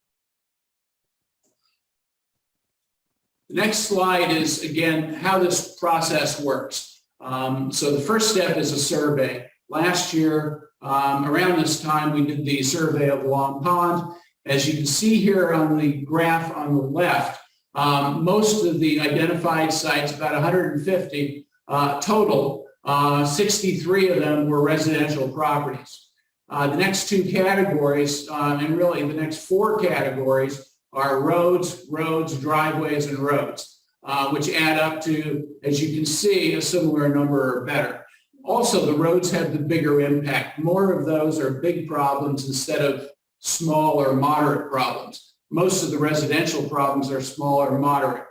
The next slide is, again, how this process works. So the first step is a survey. Last year, around this time, we did the survey of Long Pond. As you can see here on the graph on the left, most of the identified sites, about 150 total, 63 of them were residential properties. The next two categories, and really the next four categories, are roads, driveways, and roads, which add up to, as you can see, a similar number or better. Also, the roads have the bigger impact. More of those are big problems instead of small or moderate problems. Most of the residential problems are small or moderate.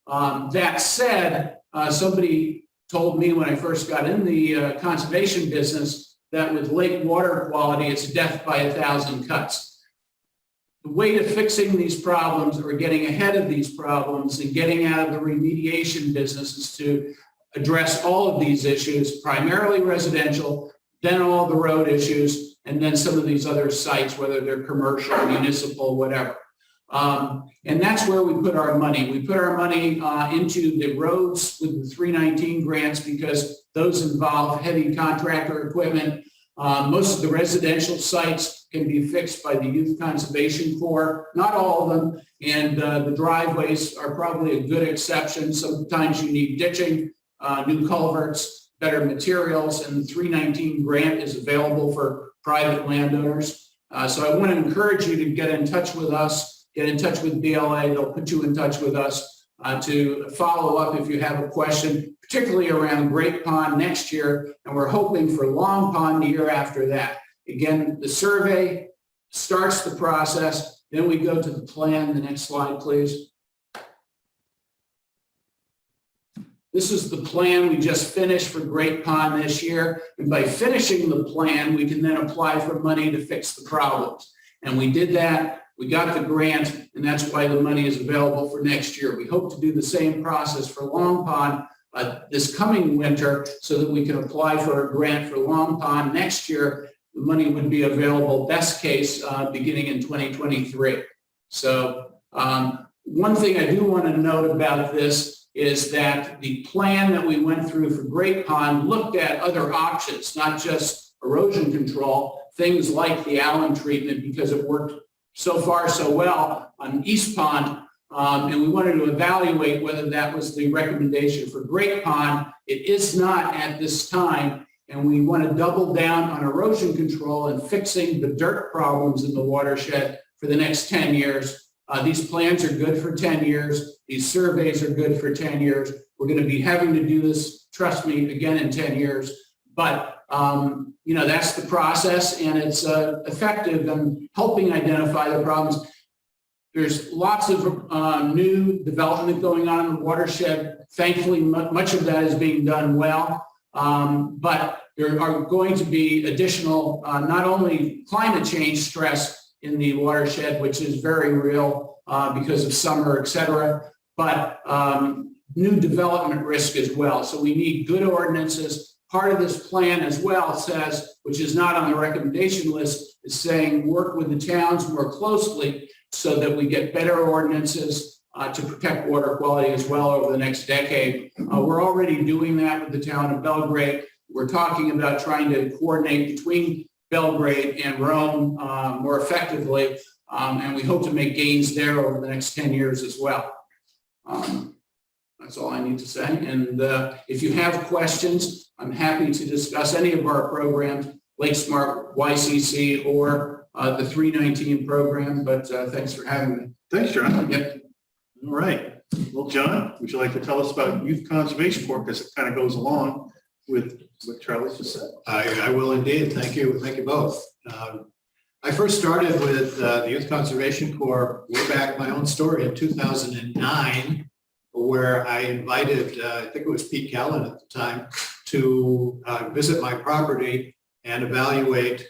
That said, somebody told me when I first got in the conservation business that with lake water quality, it's death by 1,000 cuts. The way to fixing these problems or getting ahead of these problems and getting out of the remediation business is to address all of these issues, primarily residential, then all the road issues, and then some of these other sites, whether they're commercial, municipal, whatever. And that's where we put our money. We put our money into the roads with the 319 grants because those involve heavy contractor equipment. Most of the residential sites can be fixed by the Youth Conservation Corps, not all of them, and the driveways are probably a good exception. Sometimes you need ditching, new culverts, better materials, and the 319 grant is available for private landowners. So I want to encourage you to get in touch with us, get in touch with BLA. They'll put you in touch with us to follow up if you have a question, particularly around Great Pond next year. And we're hoping for Long Pond the year after that. Again, the survey starts the process. Then we go to the plan. The next slide, please. This is the plan we just finished for Great Pond this year. And by finishing the plan, we can then apply for money to fix the problems. And we did that. We got the grant, and that's why the money is available for next year. We hope to do the same process for Long Pond this coming winter so that we can apply for a grant for Long Pond next year. The money would be available, best case, beginning in 2023. So one thing I do want to note about this is that the plan that we went through for Great Pond looked at other options, not just erosion control, things like the alum treatment, because it worked so far so well on East Pond. And we wanted to evaluate whether that was the recommendation for Great Pond. It is not at this time. And we want to double down on erosion control and fixing the dirt problems in the watershed for the next 10 years. These plans are good for 10 years. These surveys are good for 10 years. We're going to be having to do this, trust me, again in 10 years. But, that's the process, and it's effective in helping identify the problems. There's lots of new development going on in the watershed. Thankfully, much of that is being done well. But there are going to be additional, not only climate change stress in the watershed, which is very real because of summer, et cetera, but new development risk as well. So we need good ordinances. Part of this plan as well says, which is not on the recommendation list, is saying work with the towns more closely so that we get better ordinances to protect water quality as well over the next decade. We're already doing that with the town of Belgrade. We're talking about trying to coordinate between Belgrade and Rome more effectively, and we hope to make gains there over the next 10 years as well. That's all I need to say. And if you have questions, I'm happy to discuss any of our programs, Lake Smart, YCC, or the 319 program, but thanks for having me. Thanks, John. Yep. All right. Well, John, would you like to tell us about Youth Conservation Corps, because it kind of goes along with what Charlie just said? I will indeed. Thank you. Thank you both. I first started with the Youth Conservation Corps way back, my own story, in 2009, where I invited, I think it was Pete Callan at the time, to visit my property and evaluate,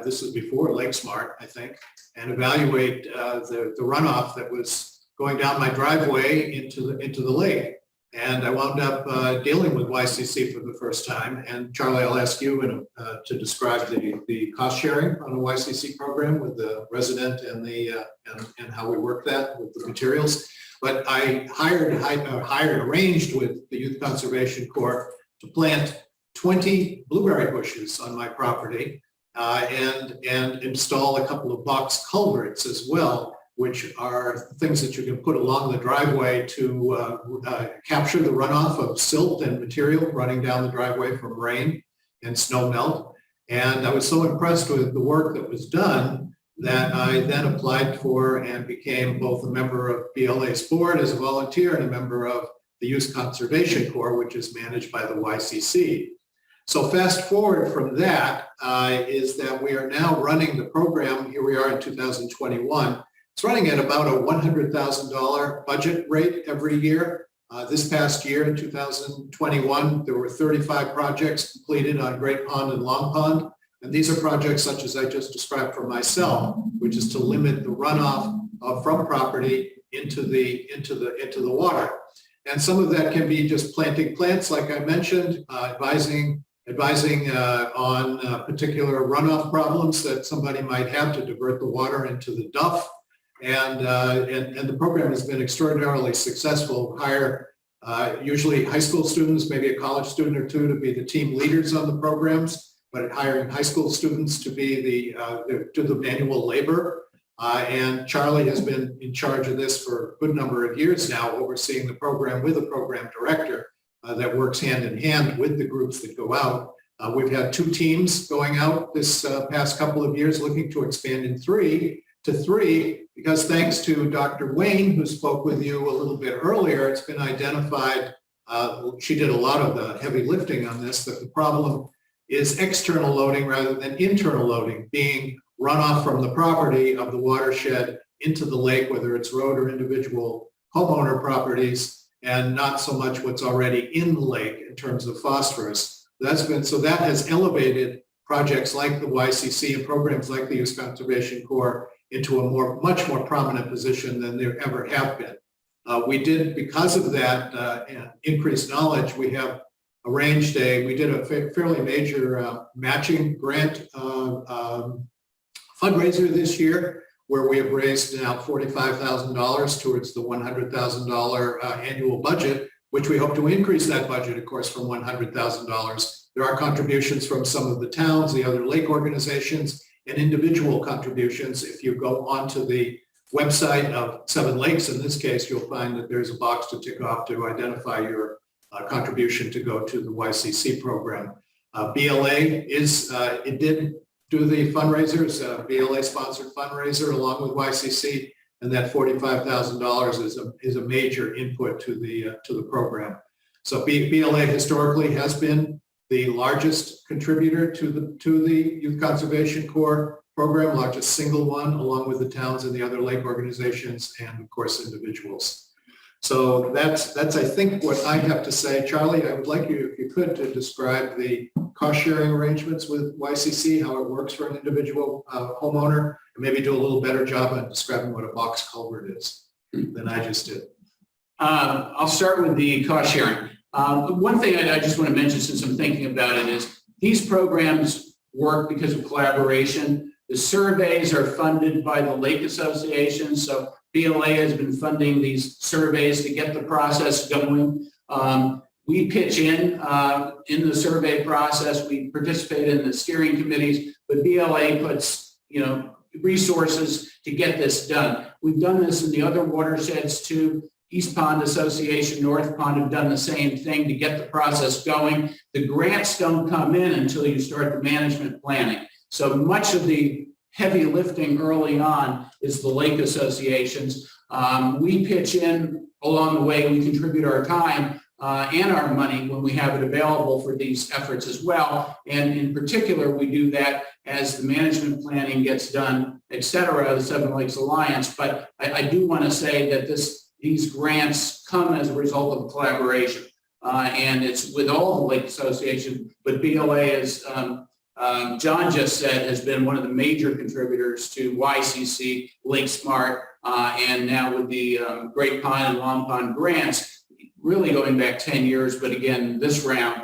this was before Lake Smart, I think, and evaluate the runoff that was going down my driveway into the lake. And I wound up dealing with YCC for the first time. And Charlie, I'll ask you to describe the cost sharing on the YCC program with the resident and and how we work that with the materials. But I arranged with the Youth Conservation Corps to plant 20 blueberry bushes on my property and install a couple of box culverts as well, which are things that you can put along the driveway to capture the runoff of silt and material running down the driveway from rain and snow melt. And I was so impressed with the work that was done that I then applied for and became both a member of BLA's board as a volunteer and a member of the Youth Conservation Corps, which is managed by the YCC. So fast forward from that is that we are now running the program. Here we are in 2021. It's running at about a $100,000 budget rate every year. This past year in 2021, there were 35 projects completed on Great Pond and Long Pond. And these are projects such as I just described for myself, which is to limit the runoff from property into the water. And some of that can be just planting plants, like I mentioned, advising on particular runoff problems that somebody might have to divert the water into the Duff. And the program has been extraordinarily successful. Hire usually high school students, maybe a college student or two, to be the team leaders on the programs. but hiring high school students to be do the manual labor. And Charlie has been in charge of this for a good number of years now, overseeing the program with a program director that works hand in hand with the groups that go out. We've had 2 teams going out this past couple of years, looking to expand in 3 to 3, because thanks to Dr. Wayne, who spoke with you a little bit earlier, it's been identified, she did a lot of the heavy lifting on this, that the problem is external loading rather than internal loading, being runoff from the property of the watershed into the lake, whether it's road or individual homeowner properties, and not so much what's already in the lake in terms of phosphorus. So that has elevated projects like the YCC and programs like the Youth Conservation Corps into a much more prominent position than there ever have been. We did, because of that increased knowledge, we have arranged we did a fairly major matching grant fundraiser this year, where we have raised now $45,000 towards the $100,000 annual budget, which we hope to increase that budget, of course, from $100,000. There are contributions from some of the towns, the other lake organizations, and individual contributions. If you go onto the website of Seven Lakes, in this case, you'll find that there's a box to tick off to identify your contribution to go to the YCC program. BLA it did do the fundraisers, BLA sponsored fundraiser along with YCC, and that $45,000 is a major input to the program. So BLA historically has been the largest contributor to the Youth Conservation Corps program, largest single one, along with the towns and the other lake organizations, and of course individuals. So that's I think what I have to say. Charlie, I would like you, if you could, to describe the cost sharing arrangements with YCC, how it works for an individual homeowner, and maybe do a little better job on describing what a box culvert is than I just did. I'll start with the cost sharing. One thing I just want to mention, since I'm thinking about it, is these programs work because of collaboration. The surveys are funded by the Lake Association, so BLA has been funding these surveys to get the process going. We pitch in the survey process. We participate in the steering committees, but BLA puts, resources to get this done. We've done this in the other watersheds too. East Pond Association, North Pond have done the same thing to get the process going. The grants don't come in until you start the management planning. So much of the heavy lifting early on is the lake associations. We pitch in along the way. We contribute our time and our money when we have it available for these efforts as well. And in particular, we do that as the management planning gets done, et cetera, the Seven Lakes Alliance. But I do want to say that these grants come as a result of collaboration. And it's with all the lake associations, but BLA is, John just said, has been one of the major contributors to YCC, Lake Smart, and now with the Great Pond and Long Pond grants, really going back 10 years. But again, this round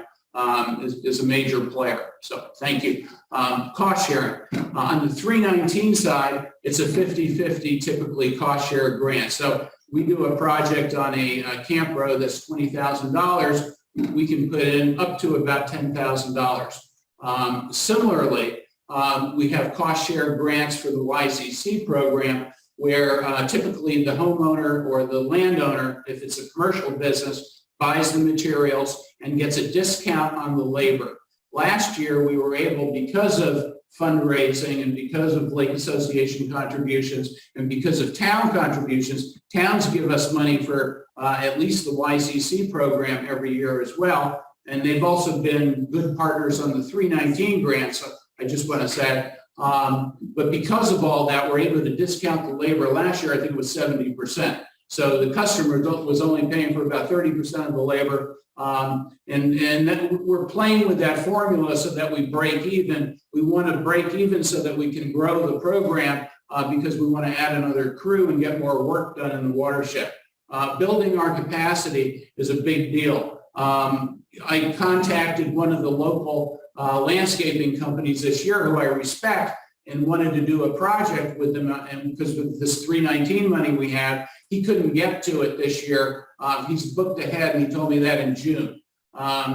is a major player. So thank you. Cost sharing. On the 319 side, it's a 50-50 typically cost share grant. So we do a project on a camp road that's $20,000. We can put in up to about $10,000. Similarly, we have cost share grants for the YCC program, where typically the homeowner or the landowner, if it's a commercial business, buys the materials and gets a discount on the labor. Last year, we were able, because of fundraising and because of Lake Association contributions and because of town contributions, towns give us money for at least the YCC program every year as well. And they've also been good partners on the 319 grant. So I just want to say, but because of all that, we're able to discount the labor. Last year, I think it was 70%. So the customer was only paying for about 30% of the labor. And then we're playing with that formula so that we break even. We want to break even so that we can grow the program because we want to add another crew and get more work done in the watershed. Building our capacity is a big deal. I contacted one of the local landscaping companies this year who I respect and wanted to do a project with them. And because with this 319 money we had, he couldn't get to it this year. He's booked ahead, and he told me that in June.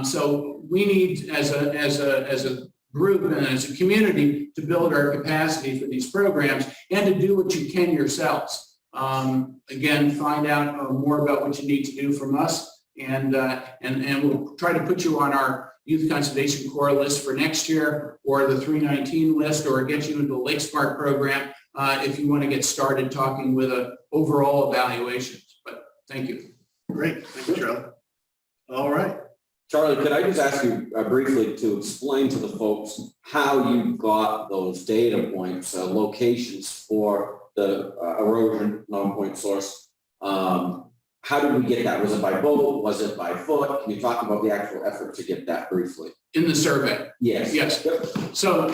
So we need, as a group and as a community to build our capacity for these programs and to do what you can yourselves. Again, find out more about what you need to do from us, and we'll try to put you on our Youth Conservation Corps list for next year, or the 319 list, or get you into the Lake Smart program if you want to get started talking with an overall evaluation. But thank you. Great, thank you, Charlie. All right. Charlie, could I just ask you briefly to explain to the folks how you got those data points, locations for the erosion non-point source? How did we get that? Was it by boat? Was it by foot? Can you talk about the actual effort to get that briefly? In the survey. Yes. Yes. So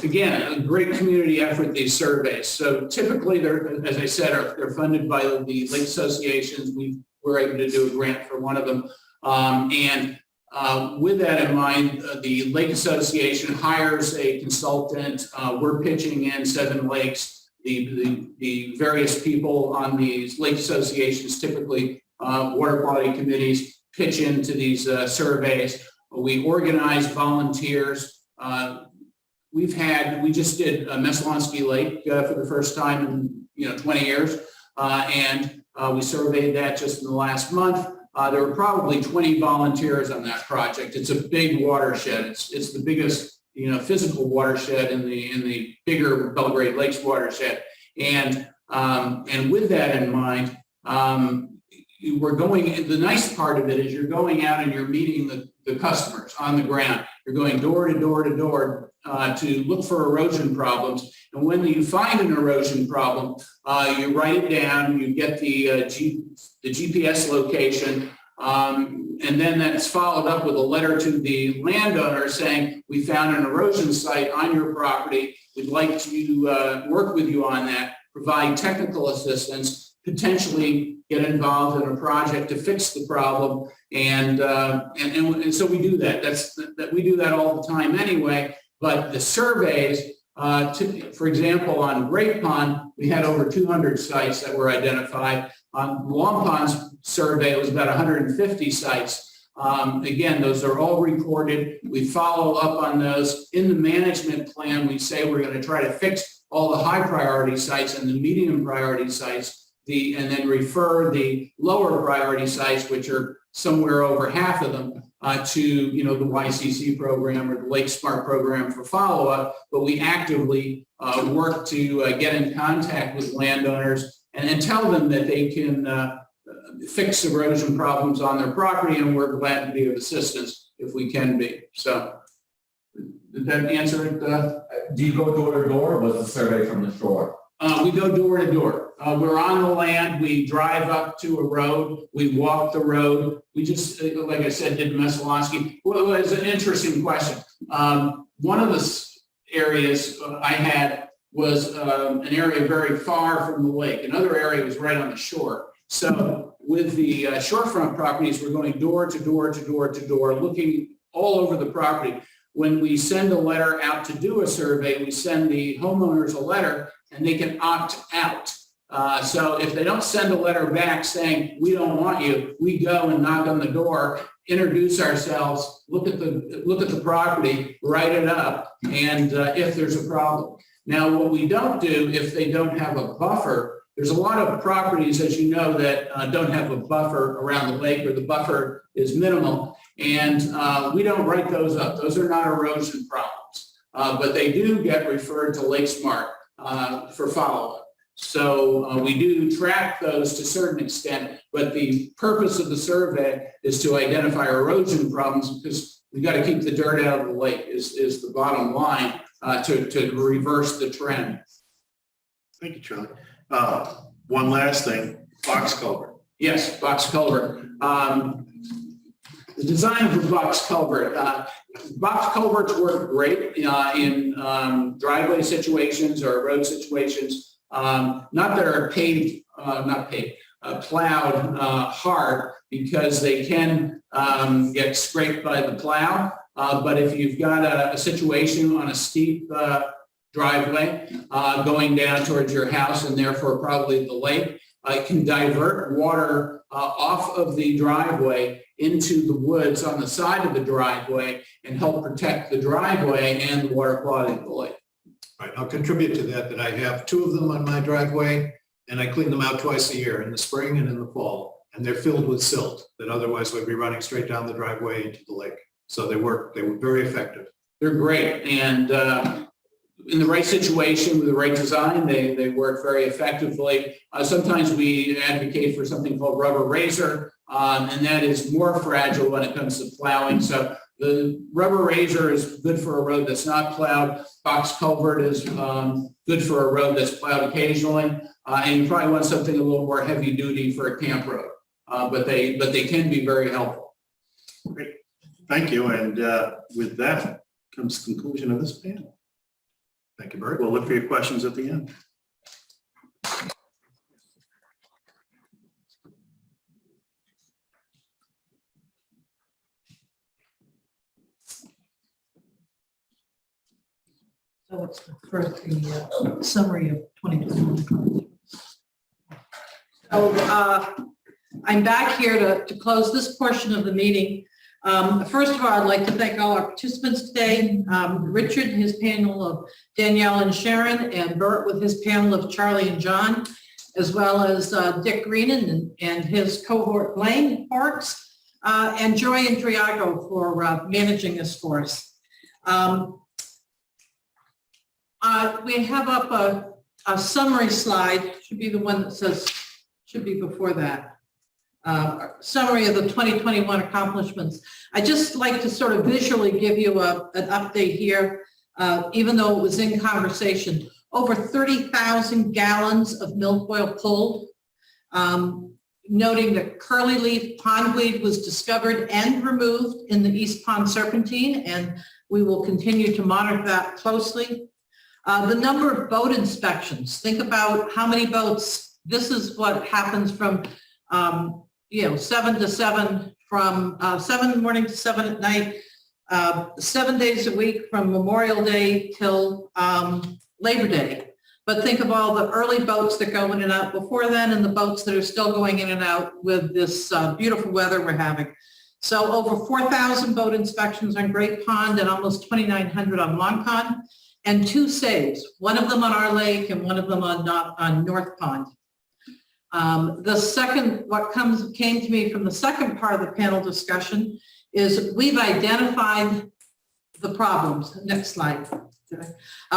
again, a great community effort, these surveys. So typically they're, as I said, they're funded by the lake associations. We were able to do a grant for one of them. With that in mind, the Lake Association hires a consultant. We're pitching in 7 lakes. The various people on these lake associations, typically water quality committees, pitch into these surveys. We organize volunteers. We just did Messalonskee Lake for the first time in 20 years, and we surveyed that just in the last month. There were probably 20 volunteers on that project. It's a big watershed. It's the biggest physical watershed in the bigger Belgrade Lakes watershed. And with that in mind, we're going, the nice part of it is you're going out and you're meeting the customers on the ground. You're going door to door to door to look for erosion problems. And when you find an erosion problem, you write it down, you get the GPS location, and then that's followed up with a letter to the landowner saying, we found an erosion site on your property. We'd like to work with you on that, provide technical assistance, potentially get involved in a project to fix the problem. And so we do that. We do that all the time anyway. But the surveys, for example, on Great Pond, we had over 200 sites that were identified. On Long Pond's survey, it was about 150 sites. Again, those are all recorded. We follow up on those. In the management plan, we say we're going to try to fix all the high priority sites and the medium priority sites, and then refer the lower priority sites, which are somewhere over half of them, to the YCC program or the Lake Smart program for follow-up. But we actively work to get in contact with landowners and tell them that they can fix erosion problems on their property, and we're glad to be of assistance if we can be. So did that answer it? Do you go door to door, or was the survey from the shore? We go door to door. We're on the land. We drive up to a road. We walk the road. We just, like I said, did Messalonskee. Well, it's an interesting question. One of the areas I had was an area very far from the lake. Another area was right on the shore. So with the shorefront properties, we're going door to door to door to door, looking all over the property. When we send a letter out to do a survey, we send the homeowners a letter and they can opt out. So if they don't send a letter back saying, we don't want you, we go and knock on the door, introduce ourselves, look at the property, write it up, and if there's a problem. Now, what we don't do if they don't have a buffer, there's a lot of properties, as you know, that don't have a buffer around the lake, or the buffer is minimal, and we don't write those up. Those are not erosion problems, but they do get referred to Lake Smart for follow-up. So we do track those to a certain extent, but the purpose of the survey is to identify erosion problems, because we got to keep the dirt out of the lake is the bottom line to reverse the trend. Thank you, Charlie. One last thing, box culvert. Yes, box culvert. The design of the box culvert. Box culverts work great in driveway situations or road situations. Not that are plowed hard, because they can get scraped by the plow. But if you've got a situation on a steep driveway going down towards your house, and therefore probably the lake, it can divert water off of the driveway into the woods on the side of the driveway and help protect the driveway and the water quality of the lake. Right, I'll contribute to that I have 2 of them on my driveway, and I clean them out twice a year, in the spring and in the fall. And they're filled with silt that otherwise would be running straight down the driveway into the lake. So they were very effective. They're great, and in the right situation with the right design, they work very effectively. Sometimes we advocate for something called rubber razor, and that is more fragile when it comes to plowing. So the rubber razor is good for a road that's not plowed. Box culvert is good for a road that's plowed occasionally, and you probably want something a little more heavy duty for a camp road. But they can be very helpful. Great. Thank you. And with that comes the conclusion of this panel. Thank you, Bert. We'll look for your questions at the end. So it's for the summary of 2021. So I'm back here to close this portion of the meeting. First of all, I'd like to thank all our participants today. Richard and his panel of Danielle and Sharon, and Bert with his panel of Charlie and John, as well as Dick Greenan and his cohort Blaine Parks, and Joy and Driago for managing this for us. We have up a summary slide, should be the one that says, should be before that. Summary of the 2021 accomplishments. I just like to sort of visually give you an update here, even though it was in conversation. Over 30,000 gallons of milfoil pulled, noting that curly leaf pondweed was discovered and removed in the East Pond Serpentine, and we will continue to monitor that closely. The number of boat inspections, think about how many boats. This is what happens from 7 to 7, from 7 in the morning to 7 at night, 7 days a week from Memorial Day till Labor Day. But think of all the early boats that go in and out before then, and the boats that are still going in and out with this beautiful weather we're having. So over 4,000 boat inspections on Great Pond and almost 2,900 on Long Pond, and 2 saves, one of them on our lake and one of them on North Pond. The second, what came to me from the second part of the panel discussion is we've identified the problems. Next slide.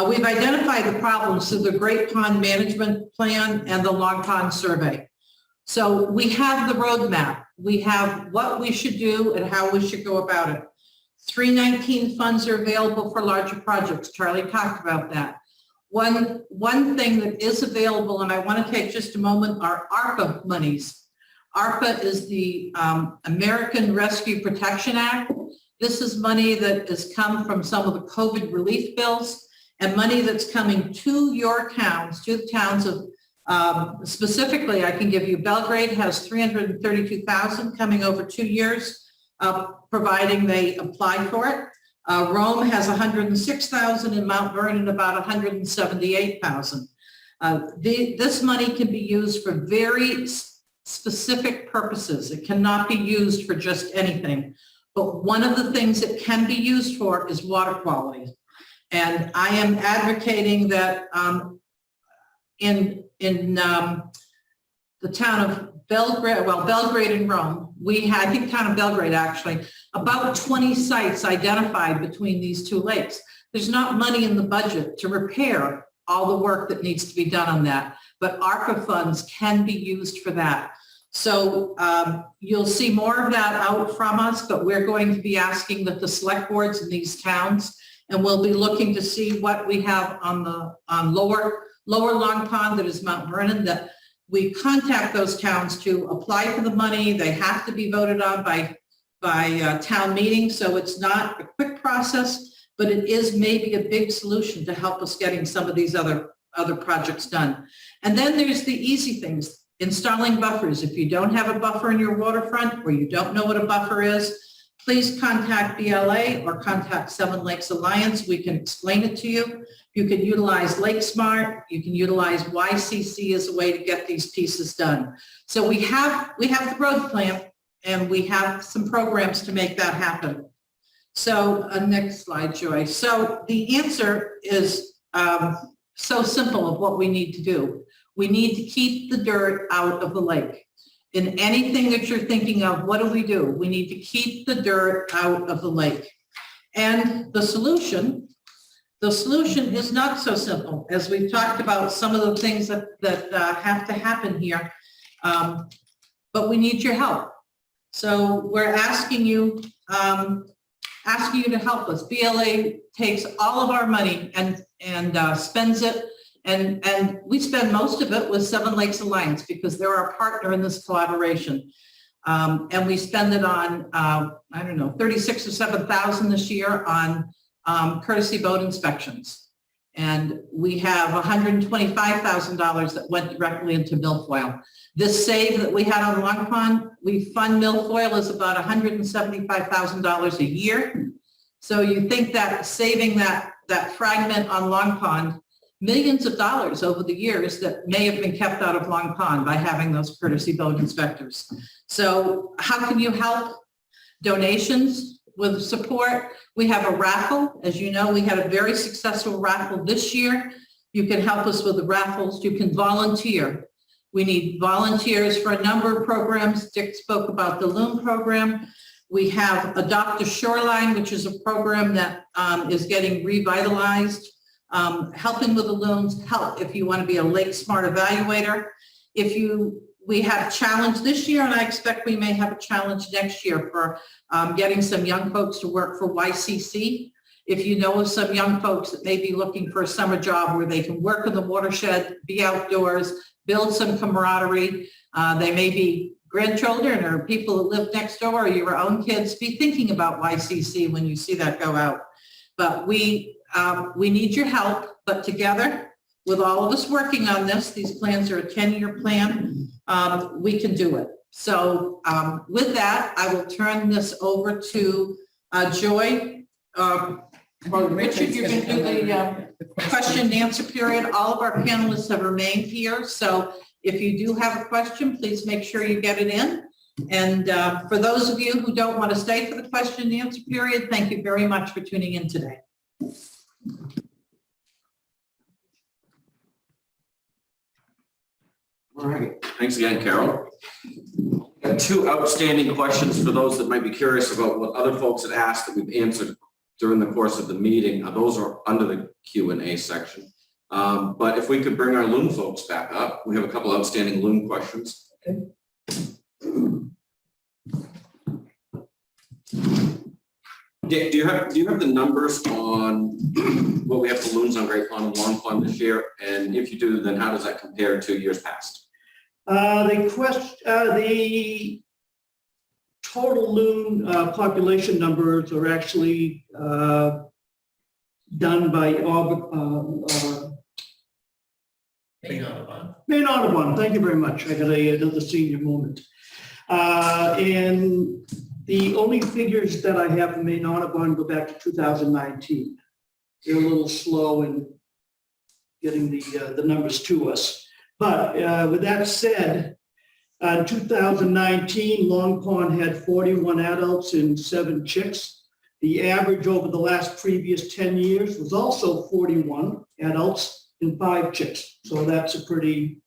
We've identified the problems through the Great Pond Management Plan and the Long Pond Survey. So we have the roadmap. We have what we should do and how we should go about it. 319 funds are available for larger projects. Charlie talked about that. One thing that is available, and I want to take just a moment, are ARPA monies. ARPA is the American Rescue Protection Act. This is money that has come from some of the COVID relief bills and money that's coming to your towns, to the towns of, specifically, I can give you Belgrade has $332,000 coming over 2 years, providing they apply for it. Rome has $106,000 and Mount Vernon about $178,000. This money can be used for very specific purposes. It cannot be used for just anything. But one of the things it can be used for is water quality. And I am advocating that in the town of Belgrade, well, Belgrade and Rome, we had, I think town of Belgrade actually, about 20 sites identified between these 2 lakes. There's not money in the budget to repair all the work that needs to be done on that, but ARPA funds can be used for that. So you'll see more of that out from us, but we're going to be asking that the select boards in these towns, and we'll be looking to see what we have on lower Long Pond, that is Mount Vernon, that we contact those towns to apply for the money. They have to be voted on by town meeting, so it's not a quick process, but it is maybe a big solution to help us getting some of these other projects done. And then there's the easy things, installing buffers. If you don't have a buffer in your waterfront or you don't know what a buffer is, please contact BLA or contact Seven Lakes Alliance. We can explain it to you. You can utilize Lake Smart. You can utilize YCC as a way to get these pieces done. So we have the road plan, and we have some programs to make that happen. So next slide, Joy. So the answer is so simple of what we need to do. We need to keep the dirt out of the lake. In anything that you're thinking of, what do? We need to keep the dirt out of the lake. And the solution is not so simple. As we've talked about some of the things that have to happen here, but we need your help. So we're asking you to help us. BLA takes all of our money and spends it, and we spend most of it with Seven Lakes Alliance because they're our partner in this collaboration. And we spend it on, I don't know, 36 or 7,000 this year on courtesy boat inspections. And we have $125,000 that went directly into milfoil. This save that we had on Long Pond, we fund milfoil is about $175,000 a year. So you think that saving that fragment on Long Pond, millions of dollars over the years that may have been kept out of Long Pond by having those courtesy boat inspectors. So how can you help? Donations with support. We have a raffle. As you know, we had a very successful raffle this year. You can help us with the raffles. You can volunteer. We need volunteers for a number of programs. Dick spoke about the Loon program. We have Adopt a Shoreline, which is a program that is getting revitalized, helping with the loons. Help if you want to be a Lake Smart evaluator. We have a challenge this year, and I expect we may have a challenge next year for getting some young folks to work for YCC. If you know of some young folks that may be looking for a summer job where they can work in the watershed, be outdoors, build some camaraderie. They may be grandchildren or people that live next door or your own kids. Be thinking about YCC when you see that go out. But we need your help, but together, with all of us working on this, these plans are a 10-year plan, we can do it. So with that, I will turn this over to Joy. Richard, you're going to do the question and answer period. All of our panelists have remained here. So if you do have a question, please make sure you get it in. And for those of you who don't want to stay for the question and answer period, thank you very much for tuning in today. All right, thanks again, Carol. Got two outstanding questions for those that might be curious about what other folks had asked that we've answered during the course of the meeting. Those are under the Q&A section. But if we could bring our Loon folks back up, we have a couple outstanding Loon questions. Okay. Dick, do you have the numbers on what we have for loons on Great Pond and Long Pond this year? And if you do, then how does that compare to years past? The total loon population numbers are actually done by Maine Audubon. Thank you very much. I got another senior moment. And the only figures that I have from Maine Audubon go back to 2019. They're a little slow in getting the numbers to us. But with that said, in 2019, Long Pond had 41 adults and 7 chicks. The average over the last previous 10 years was also 41 adults and 5 chicks. So that's a pretty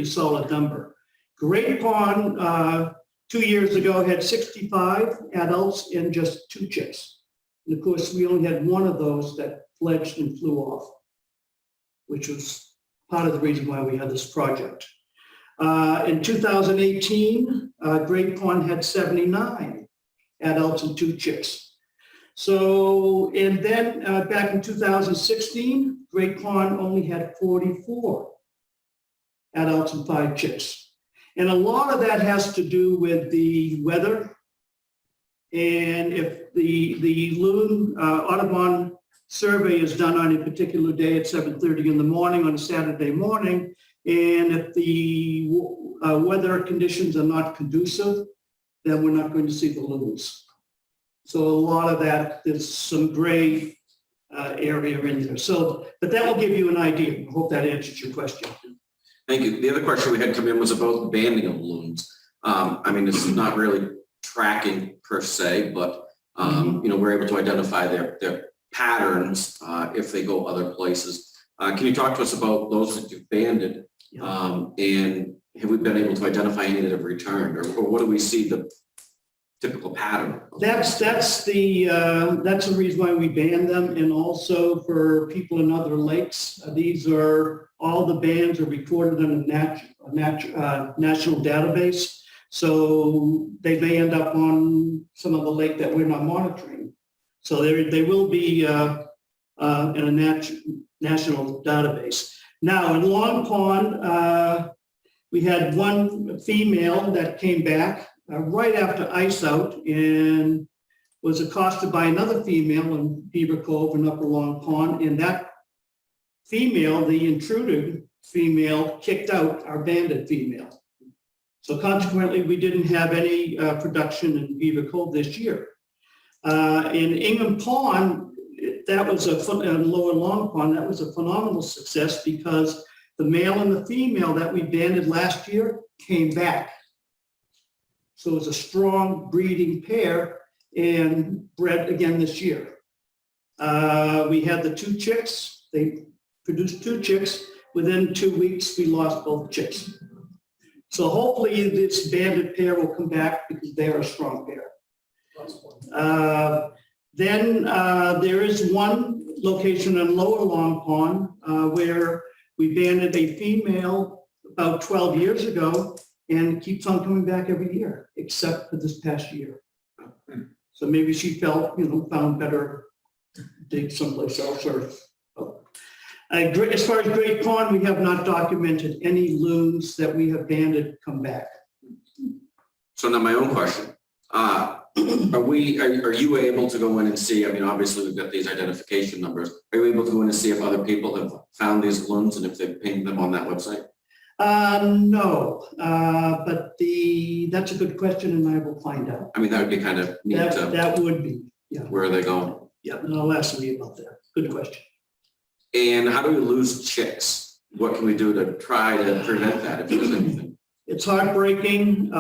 solid number. Great Pond 2 years ago had 65 adults and just 2 chicks. And of course, we only had one of those that fledged and flew off, which was part of the reason why we had this project. In 2018, Great Pond had 79 adults and 2 chicks. So, and then back in 2016, Great Pond only had 44 adults and 5 chicks. And a lot of that has to do with the weather. And if the Loon Audubon survey is done on a particular day at 7:30 in the morning on a Saturday morning, and if the weather conditions are not conducive, then we're not going to see the loons. So a lot of that, there's some gray area in there. So, but that will give you an idea. I hope that answers your question. Thank you. The other question we had come in was about the banding of loons. I mean, it's not really tracking per se, but, we're able to identify their patterns if they go other places. Can you talk to us about those that you've banded? And have we been able to identify any that have returned, or what do we see the typical pattern? That's the reason why we banned them, and also for people in other lakes. These are, all the bans are recorded in a national database. So they may end up on some of the lake that we're not monitoring. So they will be in a national database. Now in Long Pond, we had one female that came back right after ice out and was accosted by another female in Beaver Cove and Upper Long Pond. And that female, the intruder female, kicked out our banded female. So consequently, we didn't have any production in Beaver Cove this year. In Ingham Pond, that was Lower Long Pond, that was a phenomenal success because the male and the female that we banded last year came back. So it was a strong breeding pair and bred again this year. We had the 2 chicks. They produced 2 chicks. Within 2 weeks, we lost both chicks. So hopefully this banded pair will come back because they are a strong pair. Then there is one location in Lower Long Pond where we banded a female about 12 years ago and it keeps on coming back every year, except for this past year. So maybe she felt, found better dig someplace else. Or as far as Great Pond, we have not documented any loons that we have banded come back. So now my own question, are you able to go in and see, obviously we've got these identification numbers. Are you able to go in and see if other people have found these loons and if they've pinged them on that website? No, but that's a good question and I will find out. That would be kind of neat to, That would be, yeah. where are they going? Yeah, and I'll ask me about that. Good question. And how do we lose chicks? What can we do to try to prevent that if there's anything? It's heartbreaking.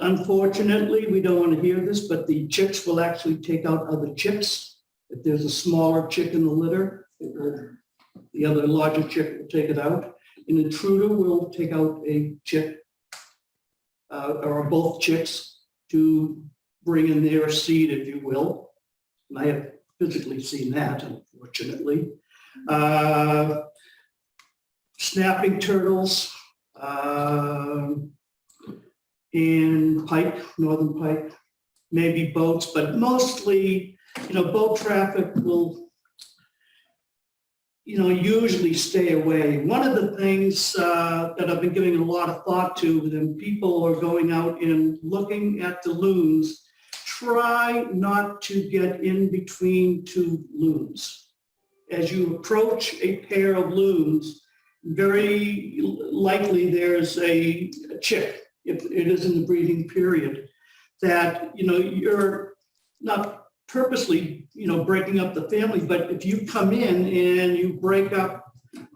Unfortunately, we don't want to hear this, but the chicks will actually take out other chicks. If there's a smaller chick in the litter, the other larger chick will take it out. An intruder will take out a chick or both chicks to bring in their seed, if you will. And I have physically seen that, unfortunately. Snapping turtles and pike, northern pike, maybe boats, but mostly, boat traffic will, usually stay away. One of the things that I've been giving a lot of thought to when people are going out and looking at the loons, try not to get in between 2 loons. As you approach a pair of loons, very likely there's a chick, if it is in the breeding period, that, you're not purposely, breaking up the family, but if you come in and you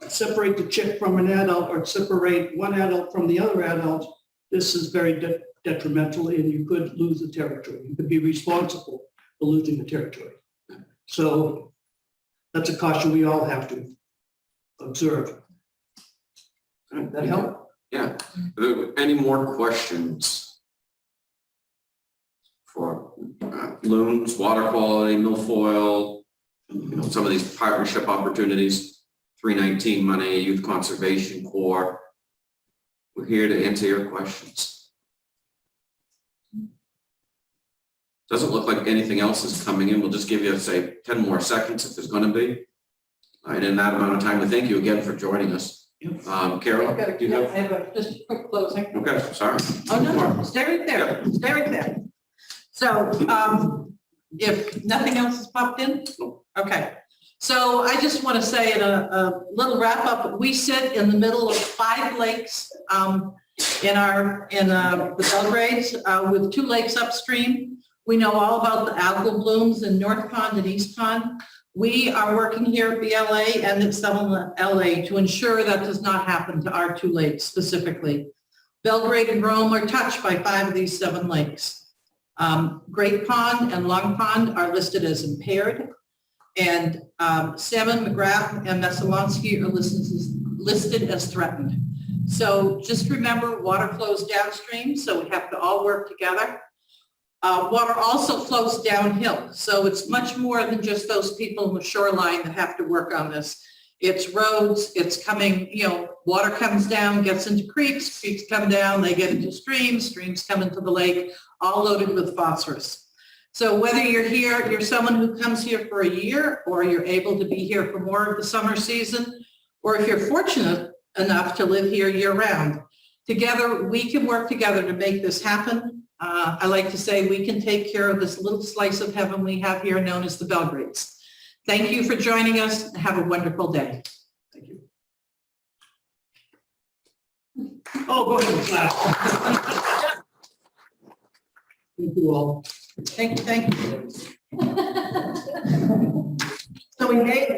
separate the chick from an adult or separate one adult from the other adult, this is very detrimental and you could lose the territory. You could be responsible for losing the territory. So that's a caution we all have to observe. That help? Yeah. Any more questions for loons, water quality, milfoil, some of these partnership opportunities, 319 money, Youth Conservation Corps? We're here to answer your questions. Doesn't look like anything else is coming in. We'll just give you, say, 10 more seconds if there's going to be. And in that amount of time, we thank you again for joining us. Carol, do you have? I have just a quick closing. Okay, sorry. Oh, no, stay right there, stay right there. So if nothing else has popped in, okay. So I just want to say in a little wrap up, we sit in the middle of 5 lakes in the Belgrades with 2 lakes upstream. We know all about the algal blooms in North Pond and East Pond. We are working here at BLA and at Southern LA to ensure that does not happen to our 2 lakes specifically. Belgrade and Rome are touched by 5 of these 7 lakes. Great Pond and Long Pond are listed as impaired, and Salmon, McGrath, and Messalonsky are listed as threatened. So just remember, water flows downstream, so we have to all work together. Water also flows downhill, so it's much more than just those people in the shoreline that have to work on this. It's roads, it's coming, water comes down, gets into creeks, creeks come down, they get into streams, streams come into the lake, all loaded with phosphorus. So whether you're someone who comes here for a year, or you're able to be here for more of the summer season, or if you're fortunate enough to live here year-round, together we can work together to make this happen. I like to say we can take care of this little slice of heaven we have here known as the Belgrades. Thank you for joining us. Have a wonderful day. Thank you. Oh, go ahead, clap. Thank you all. Thank you. So we made